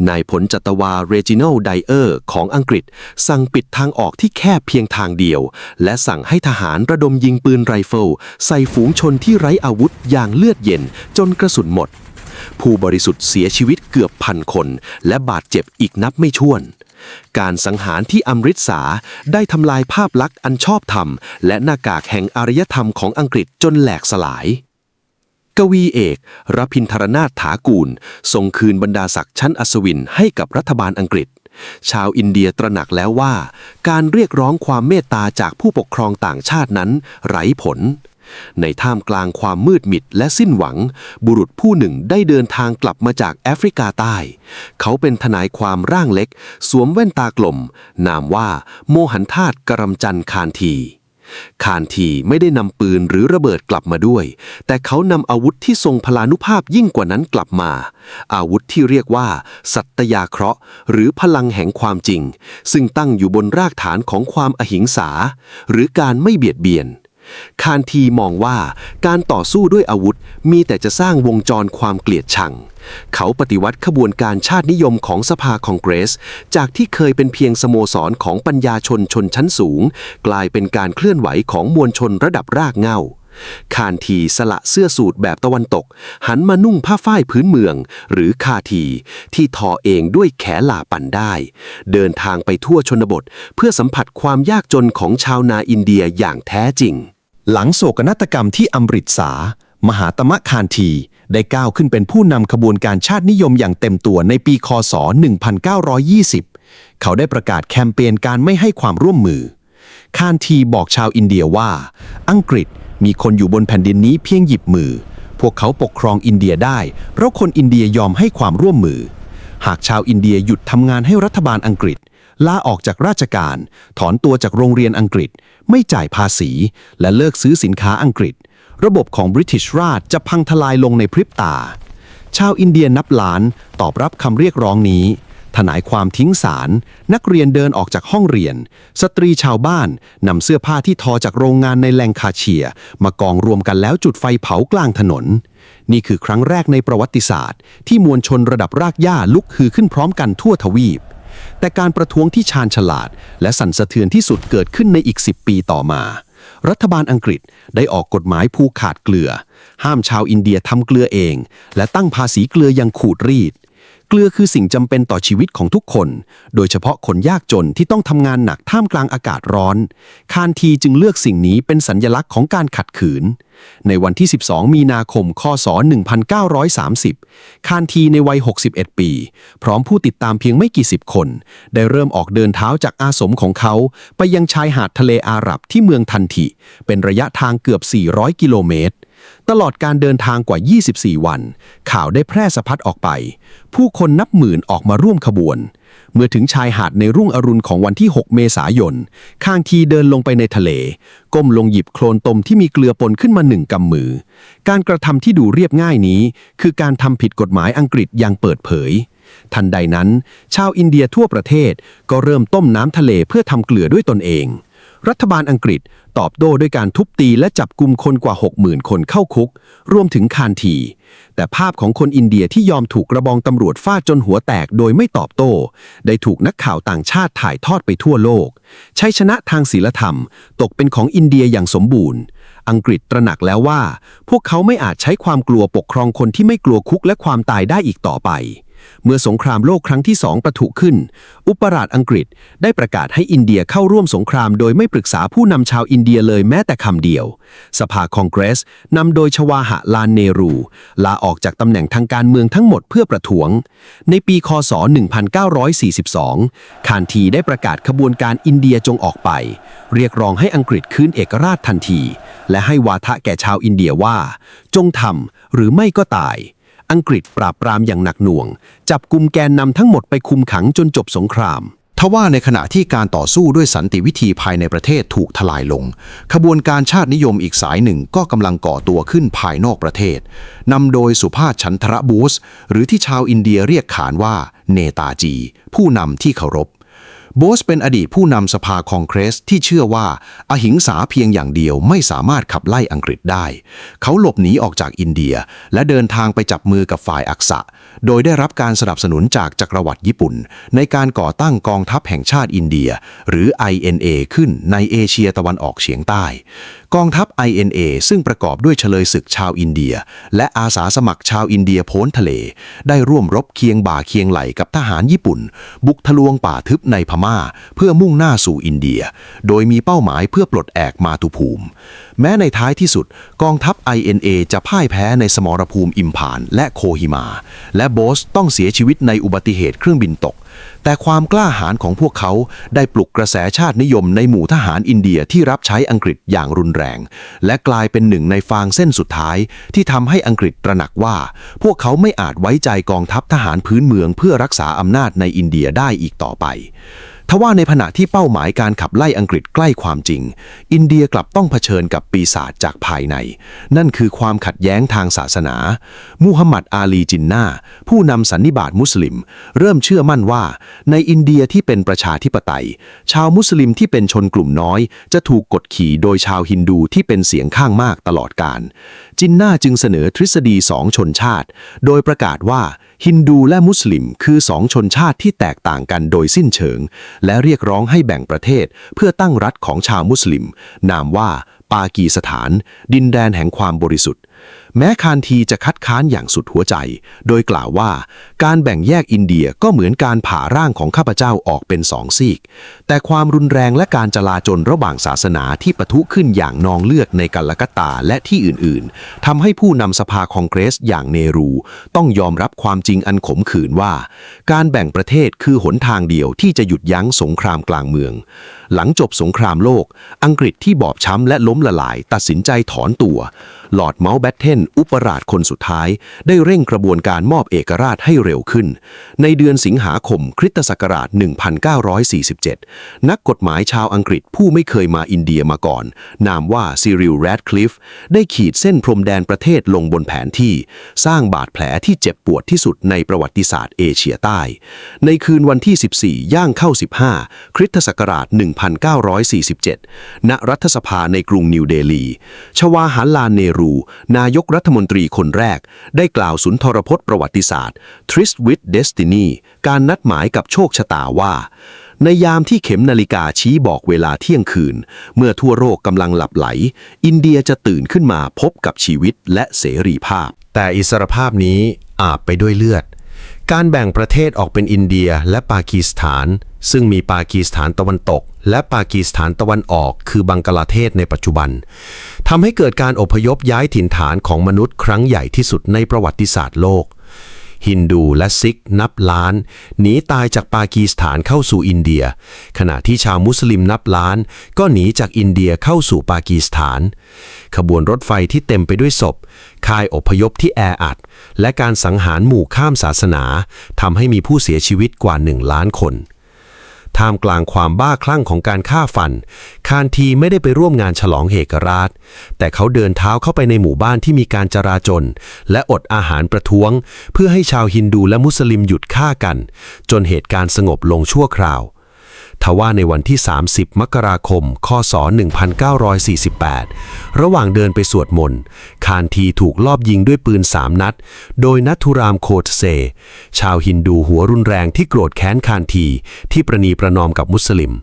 นายพลจัตวาเรจิโนลไดเออร์ของอังกฤษสั่งปิดทางออกที่แคบเพียงทางเดียวและสั่งให้ทหารระดมยิงปืนไรเฟิลใส่ฝูงชนที่ไร้อาวุธอย่างเลือดเย็นจนกระสุนหมดผู้บริสุทธิ์เสียชีวิตเกือบ1,000 คนและบาดเจ็บอีกนับไม่ถ้วนการสังหารที่อมริตสาได้ทำลายภาพลักษณ์อันชอบธรรมและหน้ากากแห่งอารยธรรมของอังกฤษจนแหลกสลายกวีเอกรพินทรนาถถากูลทรงคืนบรรดาศักดิ์ชั้นอัศวินให้กับรัฐบาลอังกฤษ ชาวอินเดียตระหนักแล้วว่าการเรียกร้องความเมตตาจากผู้ปกครองต่างชาตินั้นไร้ผลในท่ามกลางความมืดมิดและสิ้นหวังบุรุษผู้หนึ่งได้เดินทางกลับมาจากแอฟริกาใต้เขาเป็นทนายความร่างเล็กสวมแว่นตากลมนามว่าโมหันทาตกรำจันทร์คานทีไม่ได้นำปืนหรือระเบิดกลับมาด้วยแต่เขานำอาวุธที่ทรงพลานุภาพยิ่งกว่านั้นกลับมาอาวุธที่เรียกว่าสัตยาเคราะห์หรือพลังแห่งความจริงซึ่งตั้งอยู่บนรากฐานของความอหิงสาหรือการไม่เบียดเบียนคานทีมองว่าการต่อสู้ด้วยอาวุธมีแต่จะสร้างวงจรความเกลียดชังเขาปฏิวัติขบวนการชาตินิยมของสภาคองเกรสจากที่เคยเป็นเพียงสโมสรของปัญญาชนชนชั้นสูงกลายเป็นการเคลื่อนไหวของมวลชนระดับรากเหง้าคานทีสละเสื้อสูทแบบตะวันตกหันมานุ่งผ้าฝ้ายพื้นเมืองหรือคาทีที่ทอเองด้วยแขลาปั่นได้เดินทางไปทั่วชนบทเพื่อสัมผัสความยากจนของชาวนาอินเดียอย่างแท้จริงหลังโศกนาฏกรรมที่อมฤตสามหาตมะคานทีได้ก้าวขึ้นเป็นผู้นำขบวนการชาตินิยมอย่างเต็มตัวในปีคศ 1920 เขาได้ประกาศแคมเปญการไม่ให้ความร่วมมือคานทีบอกชาวอินเดียว่าอังกฤษมีคนอยู่บนแผ่นดินนี้เพียงหยิบมือพวกเขาปกครองอินเดียได้เพราะคนอินเดียยอมให้ความร่วมมือหากชาวอินเดียหยุดทำงานให้รัฐบาลอังกฤษลาออกจากราชการถอนตัวจากโรงเรียนอังกฤษไม่จ่ายภาษีและเลิกซื้อสินค้าอังกฤษระบบของบริติชราชจะพังทลายลงในพริบตาชาวอินเดียนับล้านตอบรับคำเรียกร้องนี้ทนายความทิ้งศาลนักเรียนเดินออกจากห้องเรียนสตรีชาวบ้านนำเสื้อผ้าที่ทอจากโรงงานในแลงคาเชียมากองรวมกันแล้วจุดไฟเผากลางถนนนี่คือครั้งแรกในประวัติศาสตร์ที่มวลชนระดับรากหญ้าลุกฮือขึ้นพร้อมกันทั่วทวีปแต่การประท้วงที่ชาญฉลาดและสั่นสะเทือนที่สุดเกิดขึ้นในอีก10 ปีต่อมารัฐบาลอังกฤษได้ออกกฎหมายผูกขาดเกลือห้ามชาวอินเดียทำเกลือเองและตั้งภาษีเกลืออย่างขูดรีดเกลือคือสิ่งจำเป็นต่อชีวิตของทุกคนโดยเฉพาะคนยากจนที่ต้องทำงานหนักท่ามกลางอากาศร้อนคานทีจึงเลือกสิ่งนี้เป็นสัญลักษณ์ของการขัดขืนในวันที่ 12 มีนาคม คศ 1930 คานทีในวัย 61 ปี พร้อมผู้ติดตามเพียงไม่กี่สิบคนได้เริ่มออกเดินเท้าจากอาสมของเขาไปยังชายหาดทะเลอาหรับที่เมืองทันทิเป็นระยะทางเกือบ 400 กิโลเมตรตลอดการเดินทางกว่า 24 วันข่าวได้แพร่สะพัดออกไปผู้คนนับหมื่นออกมาร่วมขบวนเมื่อถึงชายหาดในรุ่งอรุณของวันที่ 6 เมษายนคานทีเดินลงไปในทะเลก้มลงหยิบโคลนตมที่มีเกลือปนขึ้นมา1 กำมือการกระทำที่ดูเรียบง่ายนี้คือการทำผิดกฎหมายอังกฤษอย่างเปิดเผยทันใดนั้นชาวอินเดียทั่วประเทศก็เริ่มต้มน้ำทะเลเพื่อทำเกลือด้วยตนเองรัฐบาลอังกฤษตอบโต้ด้วยการทุบตีและจับกุมคนกว่า 60,000 คนเข้าคุกรวมถึงคานทีแต่ภาพของคนอินเดียที่ยอมถูกกระบองตำรวจฟาดจนหัวแตกโดยไม่ตอบโต้ได้ถูกนักข่าวต่างชาติถ่ายทอดไปทั่วโลกชัยชนะทางศีลธรรมตกเป็นของอินเดียอย่างสมบูรณ์อังกฤษตระหนักแล้วว่าพวกเขาไม่อาจใช้ความกลัวปกครองคนที่ไม่กลัวคุกและความตายได้อีกต่อไปเมื่อสงครามโลกครั้งที่2ประทุขึ้นอุปราชอังกฤษได้ประกาศให้อินเดียเข้าร่วมสงครามโดยไม่ปรึกษาผู้นำชาวอินเดียเลยแม้แต่คำเดียวสภาคองเกรสนำโดยชวาหะลานเนรูลาออกจากตำแหน่งทางการเมืองทั้งหมดเพื่อประท้วงในปีคศ 1942 คานทีได้ประกาศขบวนการอินเดียจงออกไปเรียกร้องให้อังกฤษคืนเอกราชทันทีและให้วาทะแก่ชาวอินเดียว่าจงทำหรือไม่ก็ตายอังกฤษปราบปรามอย่างหนักหน่วงจับกุมแกนนำทั้งหมดไปคุมขังจนจบสงครามทว่าในขณะที่การต่อสู้ด้วยสันติวิธีภายในประเทศถูกทลายลงขบวนการชาตินิยมอีกสายหนึ่งก็กำลังก่อตัวขึ้นภายนอกประเทศนำโดยสุภาพฉันทรบูสหรือที่ชาวอินเดียเรียกขานว่าเนตาจีผู้นำที่เคารพโบสเป็นอดีตผู้นำสภาคองเกรสที่เชื่อว่าอหิงสาเพียงอย่างเดียวไม่สามารถขับไล่อังกฤษได้เขาหลบหนีออกจากอินเดียและเดินทางไปจับมือกับฝ่ายอักษะโดยได้รับการสนับสนุนจากจักรวรรดิญี่ปุ่นในการก่อตั้งกองทัพแห่งชาติอินเดียหรือ INA ขึ้นในเอเชียตะวันออกเฉียงใต้ กองทัพ INA ซึ่งประกอบด้วยเฉลยศึกชาวอินเดียและอาสาสมัครชาวอินเดียพ้นทะเลได้ร่วมรบเคียงบ่าเคียงไหลกับทหารญี่ปุ่นบุกทะลวงป่าทึบในพม่าเพื่อมุ่งหน้าสู่อินเดียโดยมีเป้าหมายเพื่อปลดแอกมาตุภูมิแม้ในท้ายที่สุดกองทัพ INA จะพ่ายแพ้ในสมรภูมิอิมพานและโคฮิมาและโบสต้องเสียชีวิตในอุบัติเหตุเครื่องบินตกแต่ความกล้าหาญของพวกเขาได้ปลุกกระแสชาตินิยมในหมู่ทหารอินเดียที่รับใช้อังกฤษอย่างรุนแรงและกลายเป็นหนึ่งในฟางเส้นสุดท้ายที่ทำให้อังกฤษตระหนักว่าพวกเขาไม่อาจไว้ใจกองทัพทหารพื้นเมืองเพื่อรักษาอำนาจในอินเดียได้อีกต่อไปทว่าในขณะที่เป้าหมายการขับไล่อังกฤษใกล้ความจริงอินเดียกลับต้องเผชิญกับปีศาจจากภายในนั่นคือความขัดแย้งทางศาสนามูฮัมหมัดอาลีจินนาผู้นำสันนิบาตมุสลิมเริ่มเชื่อมั่นว่าในอินเดียที่เป็นประชาธิปไตยชาวมุสลิมที่เป็นชนกลุ่มน้อยจะถูกกดขี่โดยชาวฮินดูที่เป็นเสียงข้างมากตลอดกาลจินนาจึงเสนอทฤษฎี2 ชนชาติโดยประกาศว่าฮินดูและมุสลิมคือ2 ชนชาติที่แตกต่างกันโดยสิ้นเชิงและเรียกร้องให้แบ่งประเทศเพื่อตั้งรัฐของชาวมุสลิมนามว่าปากีสถานดินแดนแห่งความบริสุทธิ์แม้คานทีจะคัดค้านอย่างสุดหัวใจโดยกล่าวว่าการแบ่งแยกอินเดียก็เหมือนการผ่าร่างของข้าพเจ้าออกเป็น2 ซีกแต่ความรุนแรงและการจลาจลระหว่างศาสนาที่ปะทุขึ้นอย่างนองเลือดในกัลกัตตาและที่อื่นๆทำให้ผู้นำสภาคองเกรสอย่างเนรูต้องยอมรับความจริงอันขมขื่นว่าการแบ่งประเทศคือหนทางเดียวที่จะหยุดยั้งสงครามกลางเมืองหลังจบสงครามโลกอังกฤษที่บอบช้ำและล้มละลายตัดสินใจถอนตัวลอร์ดเมาท์แบตเทนอุปราชคนสุดท้ายได้เร่งกระบวนการมอบเอกราชให้เร็วขึ้นในเดือนสิงหาคมคริสตศักราช 1947 นักกฎหมายชาวอังกฤษผู้ไม่เคยมาอินเดียมาก่อนนามว่าซิริล แรดคลิฟฟ์ได้ขีดเส้นพรมแดนประเทศลงบนแผนที่สร้างบาดแผลที่เจ็บปวดที่สุดในประวัติศาสตร์เอเชียใต้ในคืนวันที่ 14 ย่างเข้า 15 คริสตศักราช 1947 ณ รัฐสภาในกรุงนิวเดลีชวาหาลาลเนรูนายกรัฐมนตรีคนแรกได้กล่าวสุนทรพจน์ประวัติศาสตร์ Tryst with Destiny การนัดหมายกับโชคชะตาว่าในยามที่เข็มนาฬิกาชี้บอกเวลาเที่ยงคืนเมื่อทั่วโลกกำลังหลับไหลอินเดียจะตื่นขึ้นมาพบกับชีวิตและเสรีภาพแต่อิสรภาพนี้อาบไปด้วยเลือดการแบ่งประเทศออกเป็นอินเดียและปากีสถานซึ่งมีปากีสถานตะวันตกและปากีสถานตะวันออกคือบังกลาเทศในปัจจุบันทำให้เกิดการอพยพย้ายถิ่นฐานของมนุษย์ครั้งใหญ่ที่สุดในประวัติศาสตร์โลกฮินดูและซิกนับล้านหนีตายจากปากีสถานเข้าสู่อินเดียขณะที่ชาวมุสลิมนับล้านก็หนีจากอินเดียเข้าสู่ปากีสถานขบวนรถไฟที่เต็มไปด้วยศพค่ายอพยพที่แออัดและการสังหารหมู่ข้ามศาสนาทำให้มีผู้เสียชีวิตกว่า1 ล้านคนท่ามกลางความบ้าคลั่งของการฆ่าฟันคานทีไม่ได้ไปร่วมงานฉลองเอกราชแต่เขาเดินเท้าเข้าไปในหมู่บ้านที่มีการจราจนและอดอาหารประท้วงเพื่อให้ชาวฮินดูและมุสลิมหยุดฆ่ากันจนเหตุการณ์สงบลงชั่วคราวทว่าในวันที่ 30 มกราคม ค.ศ. 1948 ระหว่างเดินไปสวดมนต์คานทีถูกลอบยิงด้วยปืน3 นัดโดยนัทธุรามโคตเซชาวฮินดูหัวรุนแรงที่โกรธแค้นคานทีที่ประนีประนอมกับมุสลิม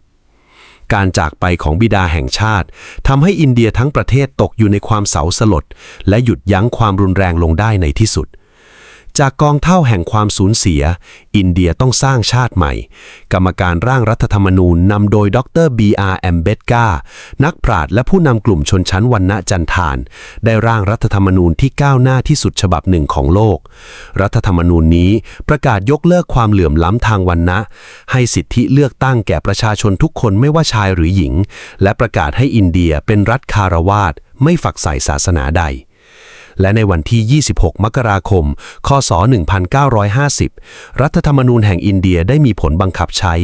การจากไปของบิดาแห่งชาติทำให้อินเดียทั้งประเทศตกอยู่ในความเศร้าสลดและหยุดยั้งความรุนแรงลงได้ในที่สุดจากกองเท่าแห่งความสูญเสียอินเดียต้องสร้างชาติใหม่กรรมการร่างรัฐธรรมนูญนำโดยดร. B.R. แอมเบดกานักปราชญ์และผู้นำกลุ่มชนชั้นวรรณะจันทานได้ร่างรัฐธรรมนูญที่ก้าวหน้าที่สุดฉบับหนึ่งของโลกรัฐธรรมนูญนี้ประกาศยกเลิกความเหลื่อมล้ำทางวรรณะให้สิทธิเลือกตั้งแก่ประชาชนทุกคนไม่ว่าชายหรือหญิงและประกาศให้อินเดียเป็นรัฐคารวาสไม่ฝักใฝ่ศาสนาใดและในวันที่ 26 มกราคม ค.ศ. 1950 รัฐธรรมนูญแห่งอินเดียได้มีผลบังคับใช้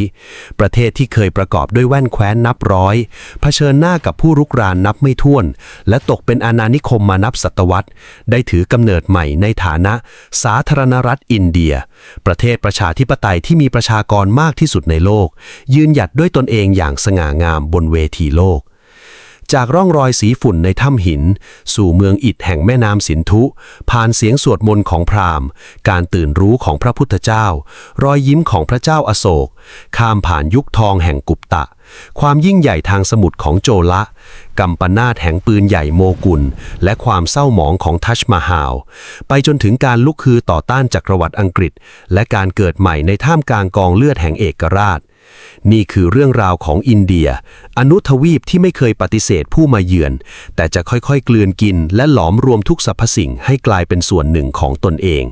ประเทศที่เคยประกอบด้วยแว่นแคว้นนับร้อยเผชิญหน้ากับผู้รุกรานนับไม่ถ้วนและตกเป็นอาณานิคมมานับศตวรรษได้ถือกำเนิดใหม่ในฐานะสาธารณรัฐอินเดียประเทศประชาธิปไตยที่มีประชากรมากที่สุดในโลกยืนหยัดด้วยตนเองอย่างสง่างามบนเวทีโลก จากร่องรอยสีฝุ่นในถ้ำหินสู่เมืองอิฐแห่งแม่น้ำสินธุผ่านเสียงสวดมนต์ของพราหมณ์การตื่นรู้ของพระพุทธเจ้ารอยยิ้มของพระเจ้าอโศกข้ามผ่านยุคทองแห่งกุปตะความยิ่งใหญ่ทางสมุทรของโจละกัมปนาตแห่งปืนใหญ่โมกุลและความเศร้าหมองของทัชมาฮาลไปจนถึงการลุกฮือต่อต้านจักรวรรดิอังกฤษและการเกิดใหม่ในท่ามกลางกองเลือดแห่งเอกราชนี่คือเรื่องราวของอินเดียอนุทวีปที่ไม่เคยปฏิเสธผู้มาเยือนแต่จะค่อยๆกลืนกินและหลอมรวมทุกสรรพสิ่งให้กลายเป็นส่วนหนึ่งของตนเอง